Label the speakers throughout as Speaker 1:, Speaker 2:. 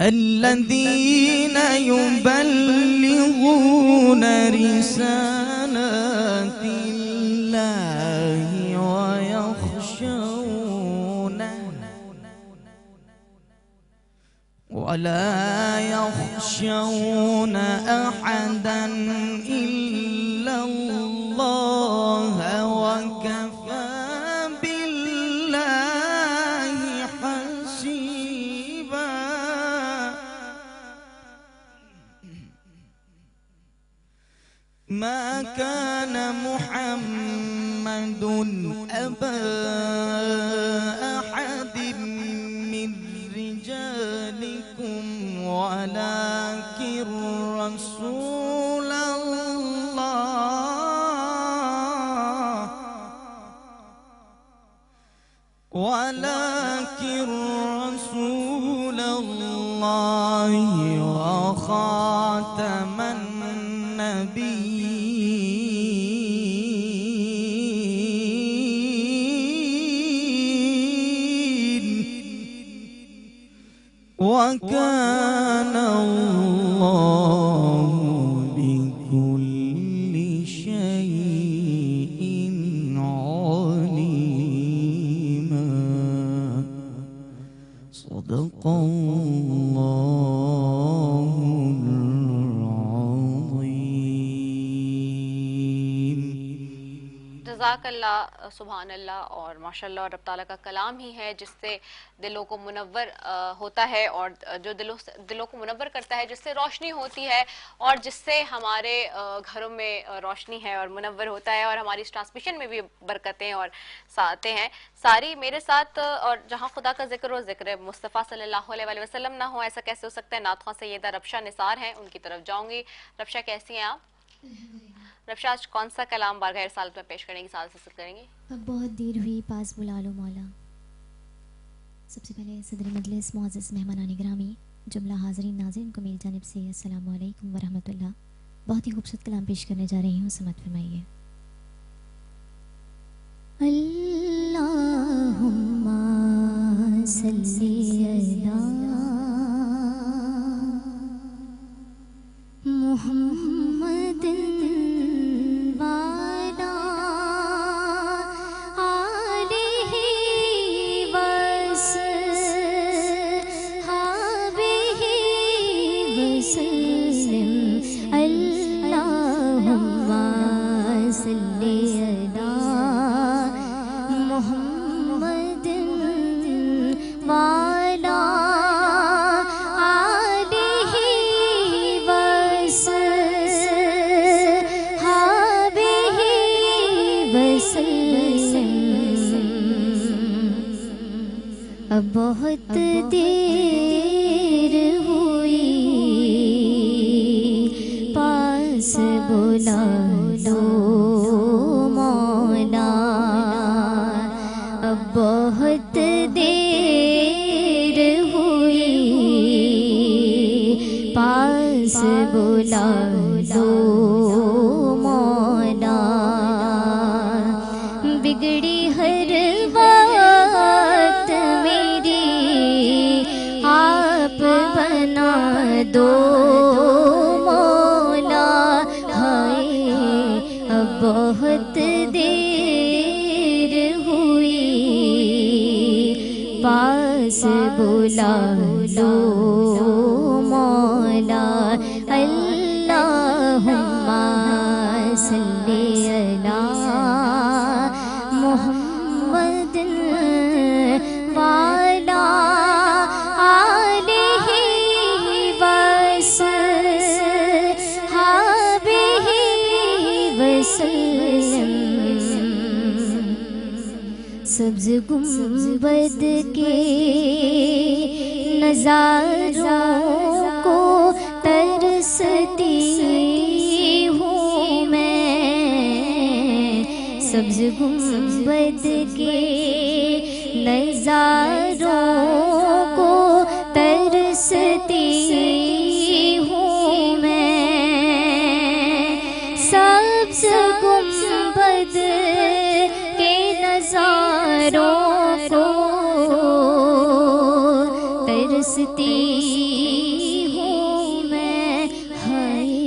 Speaker 1: الذين يبلغون رسالات الله ويخشونه ولا يخشون أحدا إلا الله وكفى بالله حسيبا. ما كان محمد أبا أحد من رجالكم ولكن رسول الله وخاتم النبيين وكان الله بكل شيء عليما. صدق الله العظيم.
Speaker 2: جزاک اللہ، سبحان اللہ اور ماشاءاللہ. اور رب تعالیٰ کا کلام ہی ہے جس سے دلوں کو منور ہوتا ہے، اور جو دلوں کو منور کرتا ہے، جس سے روشنی ہوتی ہے، اور جس سے ہمارے گھروں میں روشنی ہے اور منور ہوتا ہے، اور ہماری اس ٹرانسمیشن میں بھی برکتیں اور ساتیں ہیں ساری. میرے ساتھ اور جہاں خدا کا ذکر و ذکر مصطفیٰ صلی اللہ علیہ وسلم نہ ہو، ایسا کیسے ہو سکتا ہے. نعت خواں سیدہ ربشہ نثار ہیں، ان کی طرف جاؤں گی. ربشہ کیسی ہیں آپ؟ ربشہ آج کون سا کلام بارگاہ رسالت میں پیش کریں گی، سال سے کریں گی؟
Speaker 3: اب بہت دیر ہوئی، پاس بلا لو مولا. سب سے پہلے صدر مجلس معزز مہمانان گرامی، جملہ حاضرین ناظرین کو میری جانب سے السلام علیکم ورحمۃ اللہ. بہت ہی خوبصورت کلام پیش کرنے جا رہی ہوں، سماعت فرمائیے. اللہم صلی علی محمد وعلی آلہ وصحبہ وسلم. اللہم صلی علی محمد وعلی اب بہت دیر ہوئی، پاس بلا لو مولا. اب بہت دیر ہوئی، پاس بلا لو مولا. بگڑی ہر بات میری آپ بنا دو مولا. ہائے اب بہت دیر ہوئی، پاس بلا لو مولا. اللہم صلی علی محمد وعلی آلہ وصحبہ وسلم. سبز گنبد کے نظاروں کو ترستی ہوں میں. سبز گنبد کے نظاروں کو ترستی ہوں میں. سبز گنبد کے نظاروں کو ترستی ہوں میں. ہائے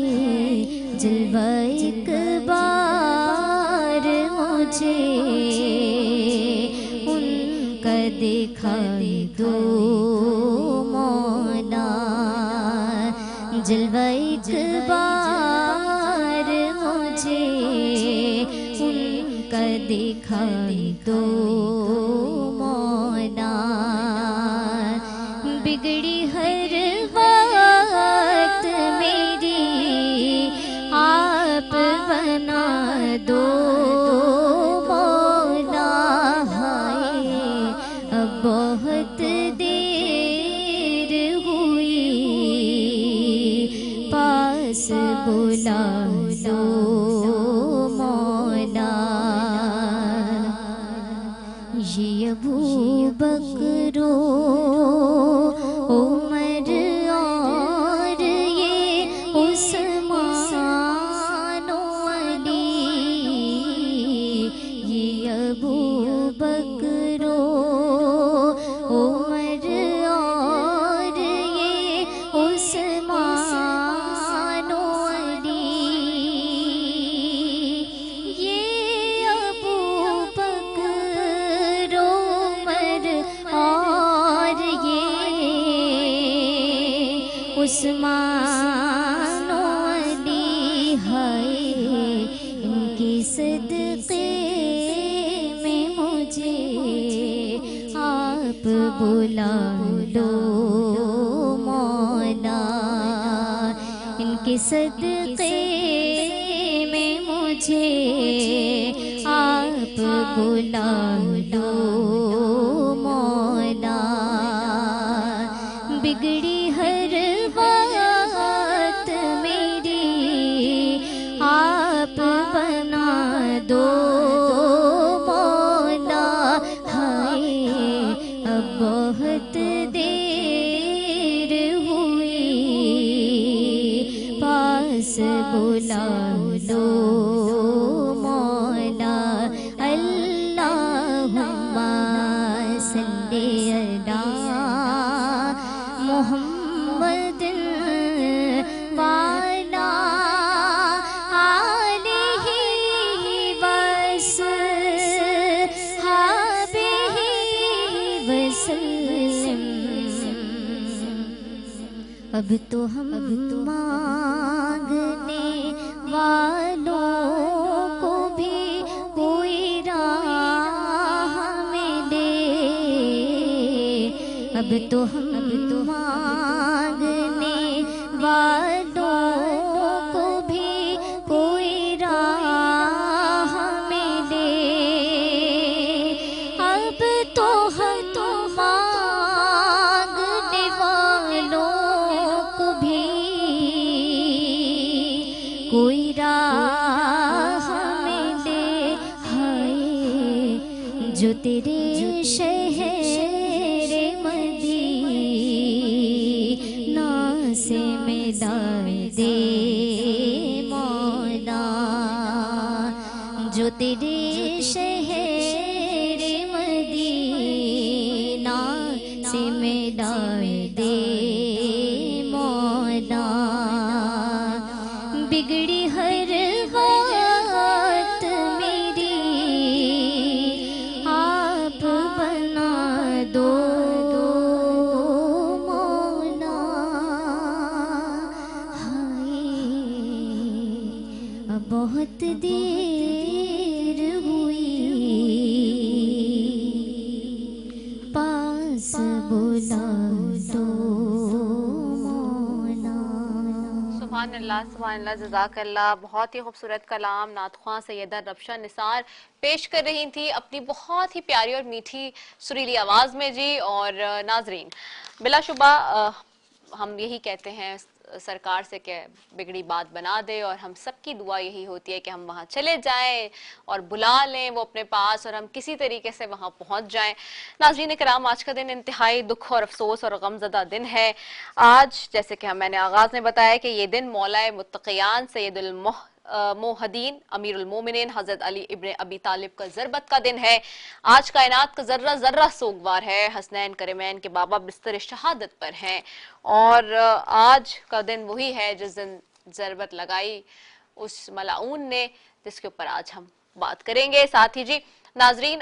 Speaker 3: جلوہ ایک بار مجھے ان کا دکھا دو مولا. جلوہ ایک بار مجھے ان کا دکھا دو مولا، بگڑی ہر وقت میری آپ بنا دو مولا، ہائے اب بہت دیر ہوئی پاس بلا لو مولا، یہ ابو بکر عمر اور یہ عثمان و علی، یہ ابو بکر عمر اور یہ عثمان و علی، یہ ابو بکر عمر اور یہ عثمان و علی، ہائے ان کی صدقے میں مجھے آپ بلا لو مولا، ان کے صدقے میں مجھے آپ بلا لو مولا، بگڑی ہر بات میری آپ بنا دو مولا، ہائے اب بہت دیر ہوئی پاس بلا لو مولا، اللہم صلی علی محمد وعلی آلہ وصحبہ وسلم، اب تو ہم مانگنے والوں کو بھی کوئی راہ ملے، اب تو ہم مانگنے والوں کو بھی کوئی راہ ملے، اب تو ہم مانگنے والوں کو بھی کوئی راہ ملے، ہائے جو تیرے شہر سے ملا دے مولا، جو تیرے شہر مدینہ سے ملا دے مولا، بگڑی ہر بات میری آپ بنا دو بہت دیر ہوئی پاس بلا دو مولا۔
Speaker 2: سبحان اللہ سبحان اللہ، جزاک اللہ، بہت ہی خوبصورت کلام نعت خواں سیدہ ربشہ نثار پیش کر رہی تھی اپنی بہت ہی پیاری اور میٹھی سریلی آواز میں جی۔ اور ناظرین بلا شبہ ہم یہی کہتے ہیں سرکار سے کہ بگڑی بات بنا دے، اور ہم سب کی دعا یہی ہوتی ہے کہ ہم وہاں چلے جائیں اور بلا لیں وہ اپنے پاس، اور ہم کسی طریقے سے وہاں پہنچ جائیں۔ ناظرین کرام، آج کا دن انتہائی دکھ اور افسوس اور غمزدہ دن ہے۔ آج جیسے کہ میں نے آغاز میں بتایا کہ یہ دن مولا متقیان سید موحدین امیر المومنین حضرت علی ابن ابی طالب کا ضربت کا دن ہے۔ آج کائنات کا ذرہ ذرہ سوگوار ہے۔ حسنین کرمین کے بابا بستر شہادت پر ہیں، اور آج کا دن وہی ہے جس دن ضربت لگائی اس ملعون نے، جس کے اوپر آج ہم بات کریں گے۔ ساتھ ہی جی ناظرین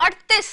Speaker 2: 38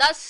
Speaker 2: 10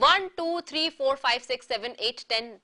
Speaker 2: 1 2 3 4 5 6 7 8 10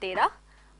Speaker 2: 13,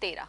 Speaker 2: 13।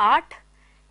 Speaker 2: 8,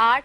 Speaker 2: 8,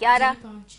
Speaker 2: 11?
Speaker 4: 5।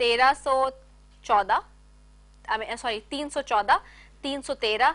Speaker 2: 314, 314, 313,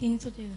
Speaker 4: 313।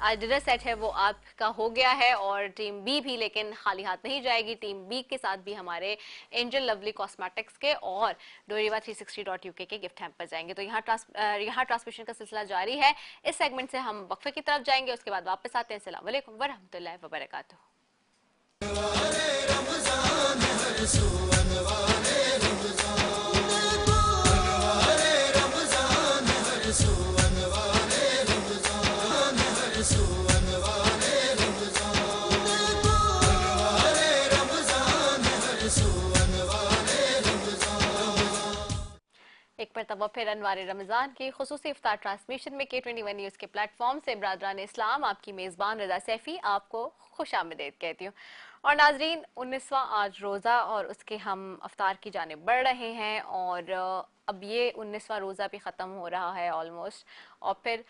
Speaker 2: آج ڈنر سیٹ ہے وہ آپ کا ہو گیا ہے اور ٹیم بی بھی لیکن خالی ہاتھ نہیں جائے گی. ٹیم بی کے ساتھ بھی ہمارے اینجل لولی کاسمیٹکس کے اور ڈوریوا 360.uk کے گفٹ ہیمپر جائیں گے. تو یہاں ٹرانسمیشن کا سلسلہ جاری ہے. اس سیگمنٹ سے ہم وقفے کی طرف جائیں گے, اس کے بعد واپس آتے ہیں. السلام علیکم ورحمۃ اللہ وبرکاتہ. ایک مرتبہ پھر انوار رمضان کی خصوصی افطار ٹرانسمیشن میں K21 نیوز کے پلیٹ فارم سے برادران اسلام آپ کی میزبان رضا سیفی آپ کو خوش آمدید کہتی ہوں. اور ناظرین 19واں آج روزہ اور اس کے ہم افطار کی جانب بڑھ رہے ہیں اور اب یہ 19واں روزہ بھی ختم ہو رہا ہے آلموسٹ, اور پھر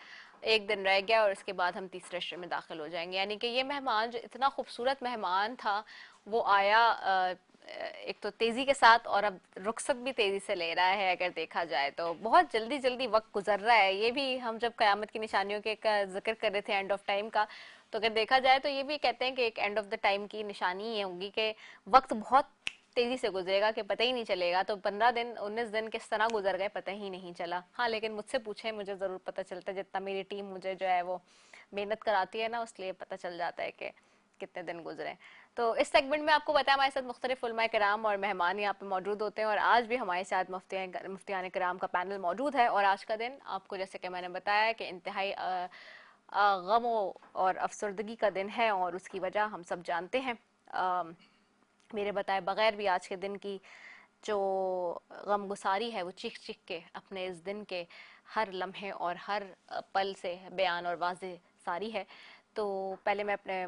Speaker 2: ایک دن رہ گیا اور اس کے بعد ہم تیسرے عشر میں داخل ہو جائیں گے. یعنی کہ یہ مہمان جو اتنا خوبصورت مہمان تھا وہ آیا ایک تو تیزی کے ساتھ اور اب رخصت بھی تیزی سے لے رہا ہے. اگر دیکھا جائے تو بہت جلدی جلدی وقت گزر رہا ہے. یہ بھی ہم جب قیامت کی نشانیوں کے ذکر کر رہے تھے اینڈ آف ٹائم کا, تو اگر دیکھا جائے تو یہ بھی کہتے ہیں کہ ایک اینڈ آف دا ٹائم کی نشانی یہ ہوگی کہ وقت بہت تیزی سے گزرے گا کہ پتہ ہی نہیں چلے گا. تو 15 دن 19 دن کس طرح گزر گئے پتہ ہی نہیں چلا. ہاں لیکن مجھ سے پوچھیں مجھے ضرور پتہ چلتا ہے, جتنا میری ٹیم مجھے جو ہے وہ محنت کراتی ہے نا اس لیے پتہ چل جاتا ہے کہ کتنے دن گزرے. تو اس سیگمنٹ میں آپ کو بتایا ہمارے ساتھ مختلف علماء کرام اور مہمان یہاں پہ موجود ہوتے ہیں, اور آج بھی ہمارے ساتھ مفتیان کرام کا پینل موجود ہے. اور آج کا دن آپ کو جیسے کہ میں نے بتایا کہ انتہائی غم اور افسردگی کا دن ہے, اور اس کی وجہ ہم سب جانتے ہیں. میرے بتائے بغیر بھی آج کے دن کی جو غم گساری ہے وہ چیخ چیخ کے اپنے اس دن کے ہر لمحے اور ہر پل سے بیان اور واضح ساری ہے. تو پہلے میں اپنے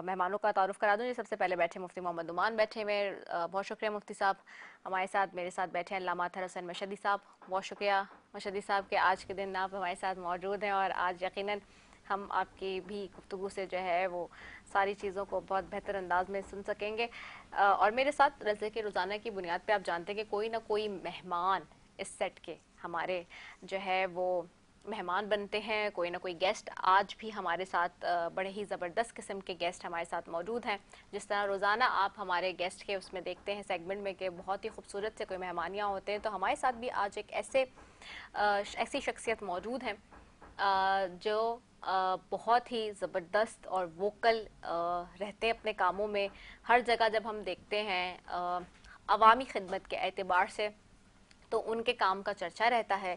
Speaker 2: مہمانوں کا تعارف کرا دوں. سب سے پہلے بیٹھے مفتی محمد نعمان بیٹھے ہوئے, بہت شکریہ مفتی صاحب. ہمارے ساتھ میرے ساتھ بیٹھے ہیں علامہ اطہر حسین مشہدی صاحب, بہت شکریہ مشہدی صاحب کہ آج کے دن آپ ہمارے ساتھ موجود ہیں اور آج یقیناً ہم آپ کی بھی گفتگو سے جو ہے وہ ساری چیزوں کو بہت بہتر انداز میں سن سکیں گے. اور میرے ساتھ رضے کے روزانہ کی بنیاد پہ آپ جانتے ہیں کہ کوئی نہ کوئی مہمان اس سیٹ کے ہمارے جو ہے وہ مہمان بنتے ہیں, کوئی نہ کوئی گیسٹ. آج بھی ہمارے ساتھ بڑے ہی زبردست قسم کے گیسٹ ہمارے ساتھ موجود ہیں. جس طرح روزانہ آپ ہمارے گیسٹ کے اس میں دیکھتے ہیں سیگمنٹ میں کہ بہت ہی خوبصورت سے کوئی مہمانیاں ہوتے ہیں, تو ہمارے ساتھ بھی آج ایک ایسی شخصیت موجود ہیں جو بہت ہی زبردست اور ووکل رہتے ہیں اپنے کاموں میں. ہر جگہ جب ہم دیکھتے ہیں عوامی خدمت کے اعتبار سے تو ان کے کام کا چرچا رہتا ہے.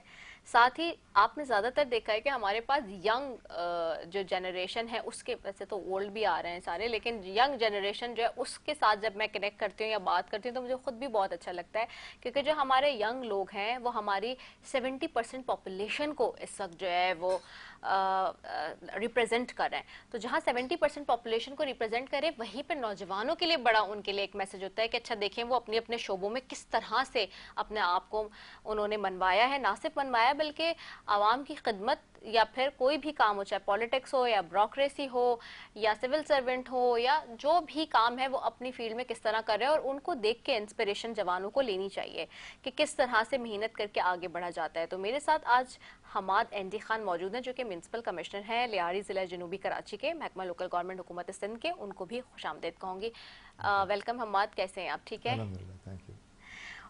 Speaker 2: ساتھ ہی آپ نے زیادہ تر دیکھا ہے کہ ہمارے پاس ینگ جو جنریشن ہے اس کے, ویسے تو اولڈ بھی آ رہے ہیں سارے, لیکن ینگ جنریشن جو ہے اس کے ساتھ جب میں کنیکٹ کرتی ہوں یا بات کرتی ہوں تو مجھے خود بھی بہت اچھا لگتا ہے, کیونکہ جو ہمارے ینگ لوگ ہیں وہ ہماری 70% پاپولیشن کو اس وقت جو ہے وہ ریپرزینٹ کر رہے ہیں. تو جہاں 70% پاپولیشن کو ریپرزینٹ کرے وہیں پہ نوجوانوں کے لیے بڑا ان کے لیے ایک میسج ہوتا ہے کہ اچھا دیکھیں وہ اپنے اپنے شعبوں میں کس طرح سے اپنے آپ کو انہوں نے منوایا ہے. نہ صرف منوایا بلکہ عوام کی خدمت یا پھر کوئی بھی کام ہو, چاہے پولیٹکس ہو یا بیوروکریسی ہو یا سول سرونٹ ہو یا جو بھی کام ہے, وہ اپنی فیلڈ میں کس طرح کر رہے ہیں. اور ان کو دیکھ کے انسپریشن جوانوں کو لینی چاہیے کہ کس طرح سے محنت کر کے آگے بڑھا جاتا ہے. تو میرے ساتھ آج حماد اندی خان موجود ہیں جو کہ میونسپل کمشنر ہیں لیاری ضلع جنوبی کراچی کے, محکمہ لوکل گورنمنٹ حکومت سندھ کے. ان کو بھی خوش آمدید کہوں گی. ویلکم حماد, کیسے ہیں آپ؟ ٹھیک ہے
Speaker 5: الحمدللہ, تھینک یو.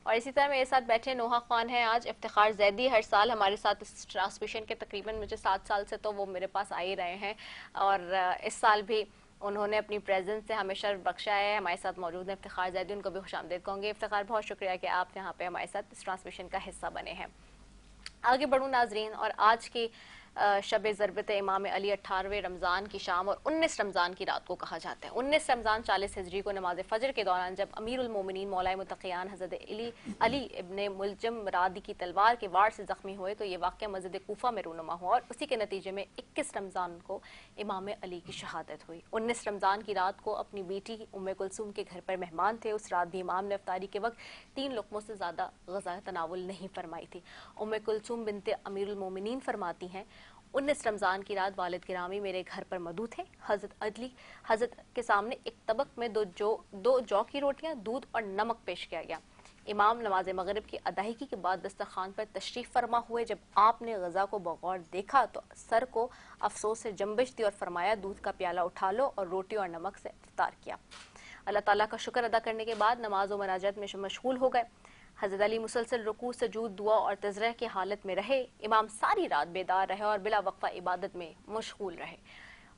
Speaker 2: اور اسی طرح میرے ساتھ بیٹھے نوحہ خان ہیں آج. افتخار زیدی ہر سال ہمارے ساتھ اس ٹرانسمیشن کے تقریباً مجھے 7 سال سے تو وہ میرے پاس آ ہی رہے ہیں, اور اس سال بھی انہوں نے اپنی پریزنس سے ہمیں شرف بخشا ہے. ہمارے ساتھ موجود ہیں افتخار زیدی, ان کو بھی خوش آمدید کہوں گی. افتخار بہت شکریہ کہ آپ یہاں پہ ہمارے ساتھ اس ٹرانسمیشن کا حصہ بنے ہیں. آگے بڑھوں ناظرین, اور آج کی شب ضربت امام علی 18ویں رمضان کی شام اور 19 رمضان کی رات کو کہا جاتا ہے. 19 رمضان 40 ہجری کو نماز فجر کے دوران جب امیر المومنین مولا متقیان حضرت علی ابن ملجم رادی کی تلوار کے وار سے زخمی ہوئے تو یہ واقعہ مسجد کوفہ میں رونما ہوا, اور اسی کے نتیجے میں 21 رمضان کو امام علی کی شہادت ہوئی. 19 رمضان کی رات کو اپنی بیٹی ام کلثوم کے گھر پر مہمان تھے. اس رات بھی امام نے افطاری کے وقت 3 لقموں سے زیادہ غذا تناول نہیں فرمائی تھی. ام کلثوم بنت امیر المومنین فرماتی ہیں 19 رمضان کی رات والد گرامی میرے گھر پر مدعو تھے. حضرت کے سامنے ایک طبق میں دو جو کی روٹیاں, دودھ اور نمک پیش کیا گیا. امام نماز مغرب کی ادائیگی کے بعد دسترخوان پر تشریف فرما ہوئے. جب آپ نے غذا کو بغور دیکھا تو سر کو افسوس سے جنبش دی اور فرمایا دودھ کا پیالہ اٹھا لو اور روٹی اور نمک سے افطار کیا. اللہ تعالیٰ کا شکر ادا کرنے کے بعد نماز و مناجات میں مشغول ہو گئے. حضرت علی مسلسل رکوع سجود دعا اور تذرہ کی حالت میں رہے. امام ساری رات بیدار رہے اور بلا وقفہ عبادت میں مشغول رہے.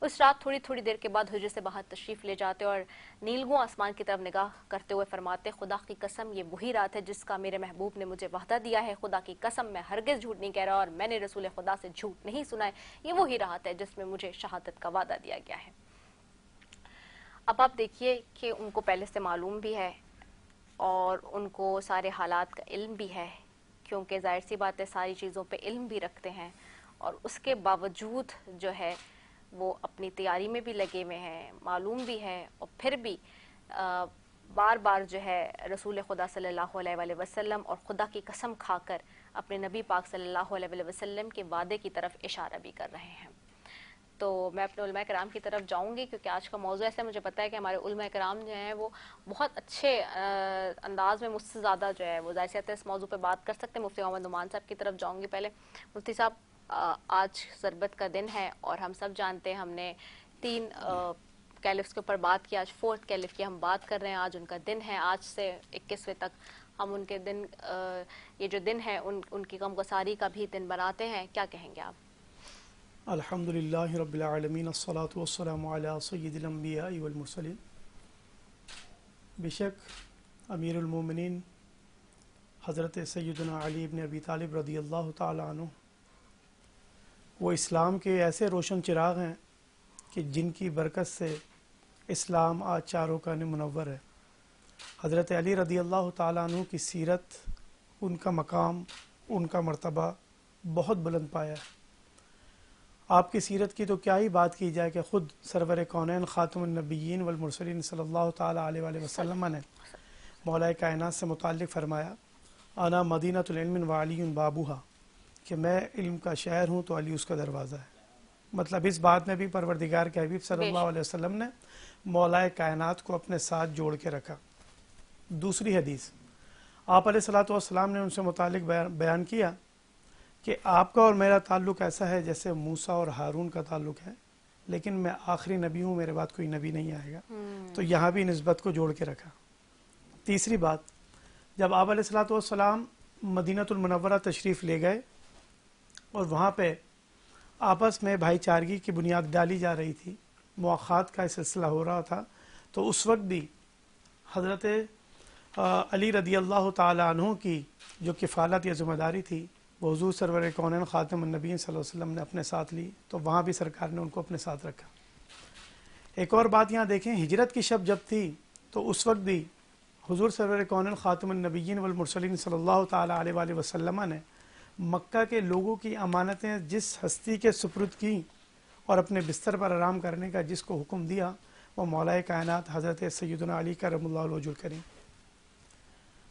Speaker 2: اس رات تھوڑی تھوڑی دیر کے بعد حجرے سے باہر تشریف لے جاتے اور نیلگوں آسمان کی طرف نگاہ کرتے ہوئے فرماتے خدا کی قسم یہ وہی رات ہے جس کا میرے محبوب نے مجھے وعدہ دیا ہے. خدا کی قسم میں ہرگز جھوٹ نہیں کہہ رہا اور میں نے رسول خدا سے جھوٹ نہیں سنا ہے. یہ وہی رات ہے جس میں مجھے شہادت کا وعدہ دیا گیا ہے. اب آپ دیکھیے کہ ان کو پہلے سے معلوم بھی ہے اور ان کو سارے حالات کا علم بھی ہے, کیونکہ ظاہر سی بات ہے ساری چیزوں پہ علم بھی رکھتے ہیں, اور اس کے باوجود جو ہے وہ اپنی تیاری میں بھی لگے ہوئے ہیں, معلوم بھی ہے, اور پھر بھی بار بار جو ہے رسول خدا صلی اللہ علیہ وآلہ وسلم اور خدا کی قسم کھا کر اپنے نبی پاک صلی اللہ علیہ وآلہ وسلم کے وعدے کی طرف اشارہ بھی کر رہے ہیں. تو میں اپنے علماء کرام کی طرف جاؤں گی, کیونکہ آج کا موضوع ایسا مجھے پتہ ہے کہ ہمارے علماء کرام جو ہیں وہ بہت اچھے انداز میں مجھ سے زیادہ جو ہے وہ ظاہر سی بات ہے اس موضوع پہ بات کر سکتے ہیں. مفتی محمد نعمان صاحب کی طرف جاؤں گی. پہلے مفتی صاحب, آج ضربت کا دن ہے اور ہم سب جانتے ہیں ہم نے 3 کیلفس کے اوپر بات کی, آج 4تھ کیلف کی ہم بات کر رہے ہیں. آج ان کا دن ہے, آج سے 21ویں تک ہم ان کے دن یہ جو دن ہے ان کی غمگساری کا بھی دن بناتے ہیں. کیا کہیں گے آپ؟
Speaker 5: الحمدللہ رب العالمین الصلاۃ والسلام علی سید الانبیاء والمرسلین. بے شک امیر المومنین حضرت سیدنا علی بن ابی طالب رضی اللہ تعالی عنہ وہ اسلام کے ایسے روشن چراغ ہیں کہ جن کی برکت سے اسلام آج چاروں کا منور ہے. حضرت علی رضی اللہ تعالی عنہ کی سیرت, ان کا مقام, ان کا مرتبہ بہت بلند پایا ہے. آپ کی سیرت کی تو کیا ہی بات کی جائے کہ خود سرور کونین خاتم النبیین والمرسلین صلی اللہ تعالی علیہ وآلہ وسلم نے مولا کائنات سے متعلق فرمایا انا مدینۃ العلم وعلی بابوہا, کہ میں علم کا شہر ہوں تو علی اس کا دروازہ ہے. مطلب اس بات میں بھی پروردگار کے حبیب صلی اللہ علیہ وسلم نے مولا کائنات کو اپنے ساتھ جوڑ کے رکھا. دوسری حدیث آپ علیہ الصلوۃ والسلام نے ان سے متعلق بیان کیا کہ آپ کا اور میرا تعلق ایسا ہے جیسے موسیٰ اور ہارون کا تعلق ہے, لیکن میں آخری نبی ہوں, میرے بعد کوئی نبی نہیں آئے گا. تو یہاں بھی نسبت کو جوڑ کے رکھا. تیسری بات, جب آپ علیہ الصلوۃ والسلام مدینۃ المنورہ تشریف لے گئے اور وہاں پہ آپس میں بھائی چارگی کی بنیاد ڈالی جا رہی تھی, مواخات کا سلسلہ ہو رہا تھا, تو اس وقت بھی حضرت علی رضی اللہ تعالی عنہ کی جو کفالت یا ذمہ داری تھی وہ حضور سرور کونین خاتم النبیین صلی اللہ علیہ وسلم نے اپنے ساتھ لی, تو وہاں بھی سرکار نے ان کو اپنے ساتھ رکھا. ایک اور بات یہاں دیکھیں, ہجرت کی شب جب تھی تو اس وقت بھی حضور سرور کونین خاتم النبیین والمرسلین صلی اللہ تعالی علیہ وآلہ وسلم نے مکہ کے لوگوں کی امانتیں جس ہستی کے سپرد کی اور اپنے بستر پر آرام کرنے کا جس کو حکم دیا وہ مولا کائنات حضرت سیدنا علی کرم اللہ وجہ الکریم.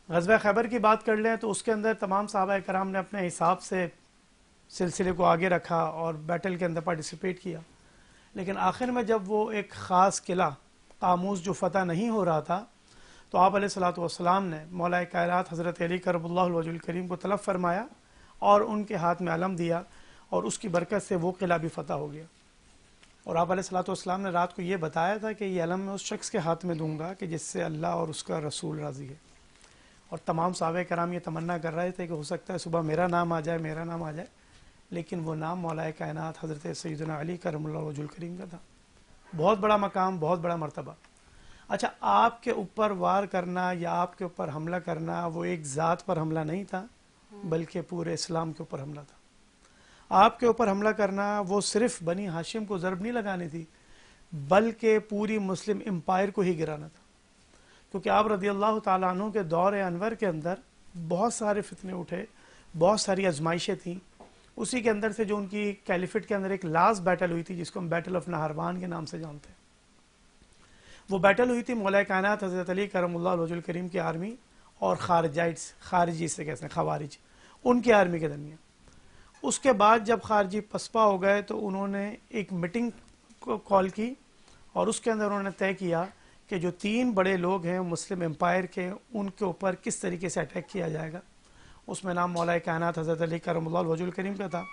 Speaker 5: غزوہ خیبر کی بات کر لیں تو اس کے اندر تمام صحابہ کرام نے اپنے حساب سے سلسلے کو آگے رکھا اور بیٹل کے اندر پارٹیسپیٹ کیا, لیکن آخر میں جب وہ ایک خاص قلعہ قاموس جو فتح نہیں ہو رہا تھا تو آپ علیہ الصلوۃ والسلام نے مولا کائنات حضرت علی کرم اللہ وجہ الکریم کو طلب فرمایا اور ان کے ہاتھ میں علم دیا, اور اس کی برکت سے وہ قلعہ بھی فتح ہو گیا. اور آپ علیہ الصلوۃ والسلام نے رات کو یہ بتایا تھا کہ یہ علم میں اس شخص کے ہاتھ میں دوں گا کہ جس سے اللہ اور اس کا رسول راضی ہے. اور تمام صحابہ کرام یہ تمنا کر رہے تھے کہ ہو سکتا ہے صبح میرا نام آ جائے, میرا نام آ جائے, لیکن وہ نام مولا کائنات حضرت سیدنا علی کرم اللہ وجہ الکریم کا تھا. بہت بڑا مقام, بہت بڑا مرتبہ. اچھا, آپ کے اوپر وار کرنا یا آپ کے اوپر حملہ کرنا وہ ایک ذات پر حملہ نہیں تھا, بلکہ پورے اسلام کے اوپر حملہ تھا. آپ کے اوپر حملہ کرنا وہ صرف بنی ہاشم کو ضرب نہیں لگانی تھی, بلکہ پوری مسلم امپائر کو ہی گرانا تھا. کیونکہ آپ رضی اللہ تعالیٰ عنہ کے دور انور کے اندر بہت سارے فتنے اٹھے, بہت ساری آزمائشیں تھیں. اسی کے اندر سے جو ان کی کیلیفٹ کے اندر ایک لاسٹ بیٹل ہوئی تھی جس کو ہم بیٹل آف نہاروان کے نام سے جانتے ہیں, وہ بیٹل ہوئی تھی مولا کائنات حضرت علی کرم اللہ وجہ الکریم کی آرمی اور خارجائٹس, خارجی سے کہتے ہیں خوارج, ان کی آرمی کے درمیان. اس کے بعد جب خارجی پسپا ہو گئے تو انہوں نے ایک میٹنگ کو کال کی اور اس کے اندر انہوں نے طے کیا کہ جو 3 بڑے لوگ ہیں مسلم امپائر کے، ان کے اوپر کس طریقے سے اٹیک کیا جائے گا. اس میں نام مولا کائنات حضرت علی کرم اللہ وجہ الکریم کا تھا،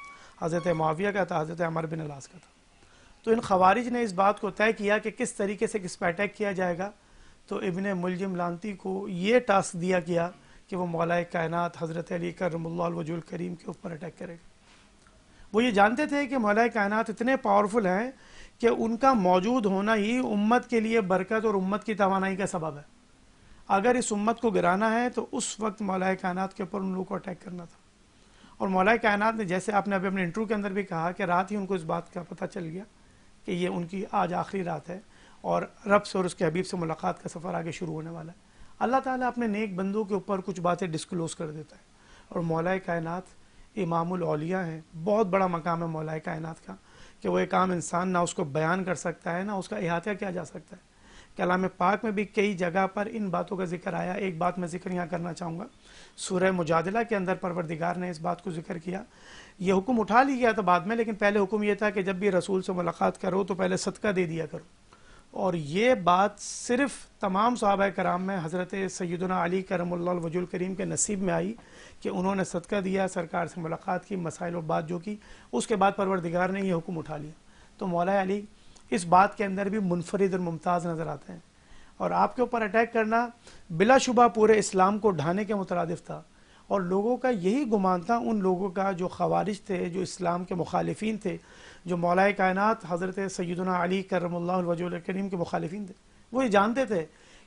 Speaker 5: حضرت معاویہ کا تھا، حضرت عمر بن العاص کا تھا. تو ان خوارج نے اس بات کو طے کیا کہ کس طریقے سے کس پہ اٹیک کیا جائے گا. تو ابن ملجم لانتی کو یہ ٹاسک دیا گیا کہ وہ مولا کائنات حضرت علی کرم اللہ وجہ الکریم کے اوپر اٹیک کرے گا. وہ یہ جانتے تھے کہ مولا کائنات اتنے پاورفل ہیں کہ ان کا موجود ہونا ہی امت کے لیے برکت اور امت کی توانائی کا سبب ہے. اگر اس امت کو گرانا ہے تو اس وقت مولا کائنات کے اوپر ان لوگوں کو اٹیک کرنا تھا. اور مولا کائنات نے، جیسے آپ نے ابھی اپنے انٹرویو کے اندر بھی کہا، کہ رات ہی ان کو اس بات کا پتہ چل گیا کہ یہ ان کی آج آخری رات ہے اور رب سے اور اس کے حبیب سے ملاقات کا سفر آگے شروع ہونے والا ہے. اللہ تعالیٰ اپنے نیک بندوں کے اوپر کچھ باتیں ڈسکلوز کر دیتا ہے. اور مولا کائنات امام الاولیاء ہیں. بہت بڑا مقام ہے مولا کائنات کا کہ وہ ایک عام انسان نہ اس کو بیان کر سکتا ہے، نہ اس کا احاطہ کیا جا سکتا ہے. کلام پاک میں بھی کئی جگہ پر ان باتوں کا ذکر آیا. ایک بات میں ذکر یہاں کرنا چاہوں گا، سورہ مجادلہ کے اندر پروردگار نے اس بات کو ذکر کیا. یہ حکم اٹھا لی گیا تھا بعد میں، لیکن پہلے حکم یہ تھا کہ جب بھی رسول سے ملاقات کرو تو پہلے صدقہ دے دیا کرو. اور یہ بات صرف تمام صحابہ کرام میں حضرت سیدنا علی کرم اللہ وجہ الکریم کے نصیب میں آئی کہ انہوں نے صدقہ دیا، سرکار سے ملاقات کی، مسائل و بات جو کی، اس کے بعد پروردگار نے یہ حکم اٹھا لیا. تو مولا علی اس بات کے اندر بھی منفرد اور ممتاز نظر آتے ہیں. اور آپ کے اوپر اٹیک کرنا بلا شبہ پورے اسلام کو ڈھانے کے مترادف تھا. اور لوگوں کا یہی گمان تھا، ان لوگوں کا جو خوارج تھے، جو اسلام کے مخالفین تھے، جو مولا کائنات حضرت سیدنا علی کرم اللہ وجہ الکریم کے مخالفین تھے. وہ یہ جانتے تھے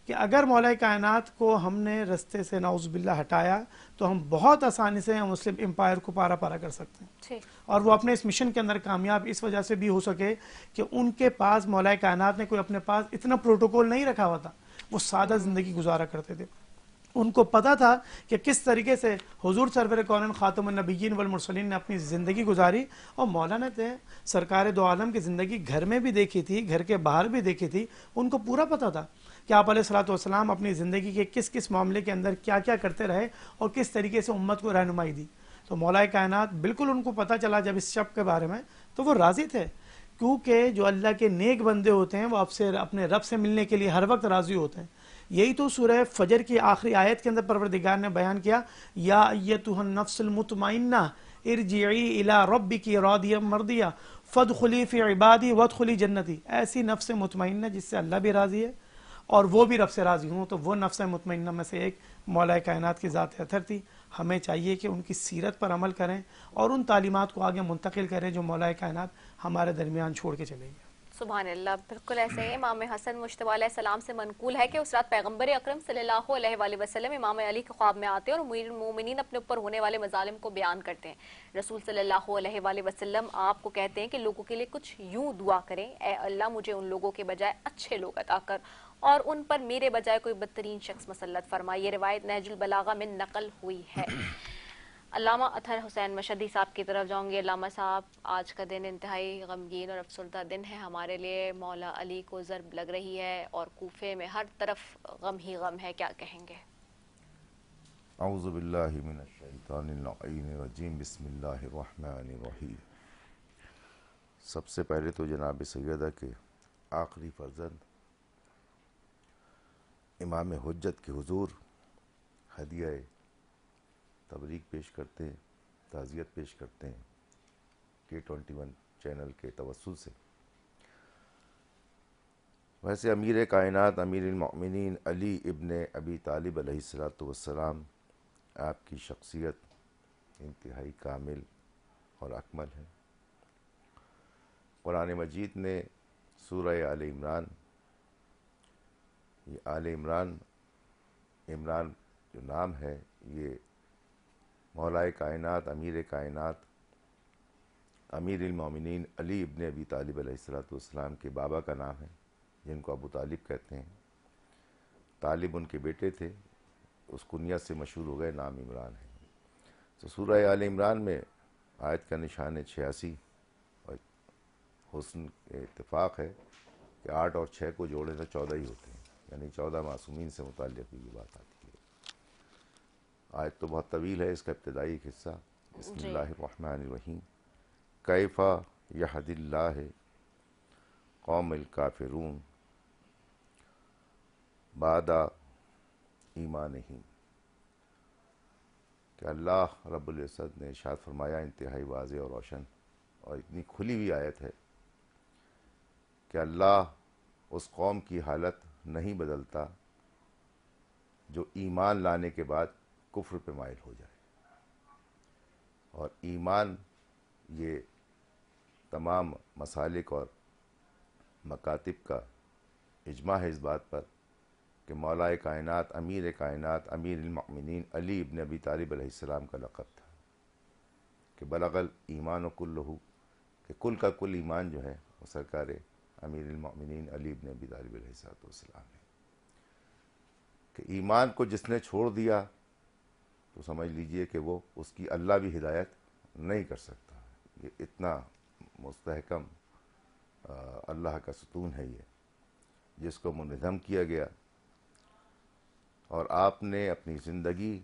Speaker 5: کہ اگر مولا کائنات کو ہم نے رستے سے نعوذ باللہ ہٹایا تو ہم بہت آسانی سے مسلم امپائر کو پارا پارا کر سکتے ہیں. اور وہ اپنے اس مشن کے اندر کامیاب اس وجہ سے بھی ہو سکے کہ ان کے پاس مولا کائنات نے کوئی اپنے پاس اتنا پروٹوکول نہیں رکھا ہوا تھا. وہ سادہ زندگی گزارا کرتے تھے. ان کو پتا تھا کہ کس طریقے سے حضور سرور کونین خاتم النبیین والمرسلین نے اپنی زندگی گزاری. اور مولانا نے سرکار دو عالم کی زندگی گھر میں بھی دیکھی تھی، گھر کے باہر بھی دیکھی تھی. ان کو پورا پتا تھا کہ آپ علیہ الصلوۃ والسلام اپنی زندگی کے کس کس معاملے کے اندر کیا کیا کرتے رہے اور کس طریقے سے امت کو رہنمائی دی. تو مولا کائنات بالکل ان کو پتا چلا جب اس شب کے بارے میں، تو وہ راضی تھے. کیونکہ جو اللہ کے نیک بندے ہوتے ہیں وہ اب سے اپنے رب سے ملنے کے لیے ہر وقت راضی ہوتے ہیں. یہی تو سورہ فجر کی آخری آیت کے اندر پروردگار نے بیان کیا، یا ایتھا النفس المطمئنہ ارجعی الی ربک راضیہ مرضیہ فادخلی فی عبادی وادخلی جنتی. ایسی نفس مطمئنہ جس سے اللہ بھی راضی ہے اور وہ بھی رب سے راضی ہوں. تو وہ نفس مطمئنہ میں سے ایک مولا کائنات کی ذات اطہر تھی. ہمیں چاہیے کہ ان کی سیرت پر عمل کریں اور ان تعلیمات کو آگے منتقل کریں جو مولا کائنات ہمارے درمیان چھوڑ کے چلے گئے.
Speaker 2: سبحان اللہ. بالکل ایسے ہی امام حسن مجتبیٰ علیہ السلام سے منقول ہے کہ اس رات پیغمبر اکرم صلی اللہ علیہ وآلہ وسلم امام علی کے خواب میں آتے ہیں اور امیر المومنین اپنے اوپر ہونے والے مظالم کو بیان کرتے ہیں. رسول صلی اللہ علیہ وآلہ وسلم آپ کو کہتے ہیں کہ لوگوں کے لیے کچھ یوں دعا کریں، اے اللہ مجھے ان لوگوں کے بجائے اچھے لوگ عطا کر اور ان پر میرے بجائے کوئی بدترین شخص مسلط فرما. یہ روایت نہج البلاغہ میں نقل ہوئی ہے. علامہ اطہر حسین مشہدی صاحب کی طرف جاؤں گی. علامہ صاحب، آج کا دن انتہائی غمگین اور افسردہ دن ہے ہمارے لیے. مولا علی کو ضرب لگ رہی ہے اور کوفے میں ہر طرف غم ہی غم ہے، کیا کہیں گے؟
Speaker 6: اعوذ باللہ من الشیطان اللعین الرجیم، بسم اللہ الرحمن الرحیم. سب سے پہلے تو جناب سیدہ کے آخری فرزند امام حجت کے حضور ہدیہ تبریک پیش کرتے ہیں، تعزیت پیش کرتے ہیں K21 چینل کے توسل سے. ویسے امیر کائنات امیر المؤمنین علی ابن ابی طالب علیہ الصلوۃ والسلام، آپ کی شخصیت انتہائی کامل اور اکمل ہے. قرآن مجید نے سورہ آل عمران، یہ آل عمران، عمران جو نام ہے یہ مولا کائنات امیر کائنات امیر المومنین علی ابن ابی طالب علیہ الصلوۃ والسلام کے بابا کا نام ہے، جن کو ابو طالب کہتے ہیں. طالب ان کے بیٹے تھے، اس کنیت سے مشہور ہو گئے، نام عمران ہے. تو سورہ آل عمران میں آیت کا نشان 86 اور حسن اتفاق ہے کہ 8 اور 6 کو جوڑے تو 14 ہی ہوتے ہیں، یعنی 14 معصومین سے متعلق یہ بات آتی ہے. آیت تو بہت طویل ہے، اس کا ابتدائی ایک حصہ بسم اللہ الرحمن الرحیم. کیف یہدی اللہ قوم الکافرون بعد ایمانہم، کہ اللہ رب العزت نے ارشاد فرمایا، انتہائی واضح اور روشن اور اتنی کھلی ہوئی آیت ہے کہ اللہ اس قوم کی حالت نہیں بدلتا جو ایمان لانے کے بعد کفر پہ مائل ہو جائے. اور ایمان یہ تمام مسالک اور مکاتب کا اجماع ہے اس بات پر کہ مولا کائنات، امیر کائنات، امیر المؤمنین علی ابن ابی طالب علیہ السلام کا لقب تھا کہ بلغ الایمان و کلہ، کہ کل کا کل ایمان جو ہے وہ سرکار امیر المؤمنین علی ابن ابی طالب علیہ السلام ہے. کہ ایمان کو جس نے چھوڑ دیا تو سمجھ لیجئے کہ وہ اس کی اللہ بھی ہدایت نہیں کر سکتا. یہ اتنا مستحکم اللہ کا ستون ہے یہ، جس کو منظم کیا گیا. اور آپ نے اپنی زندگی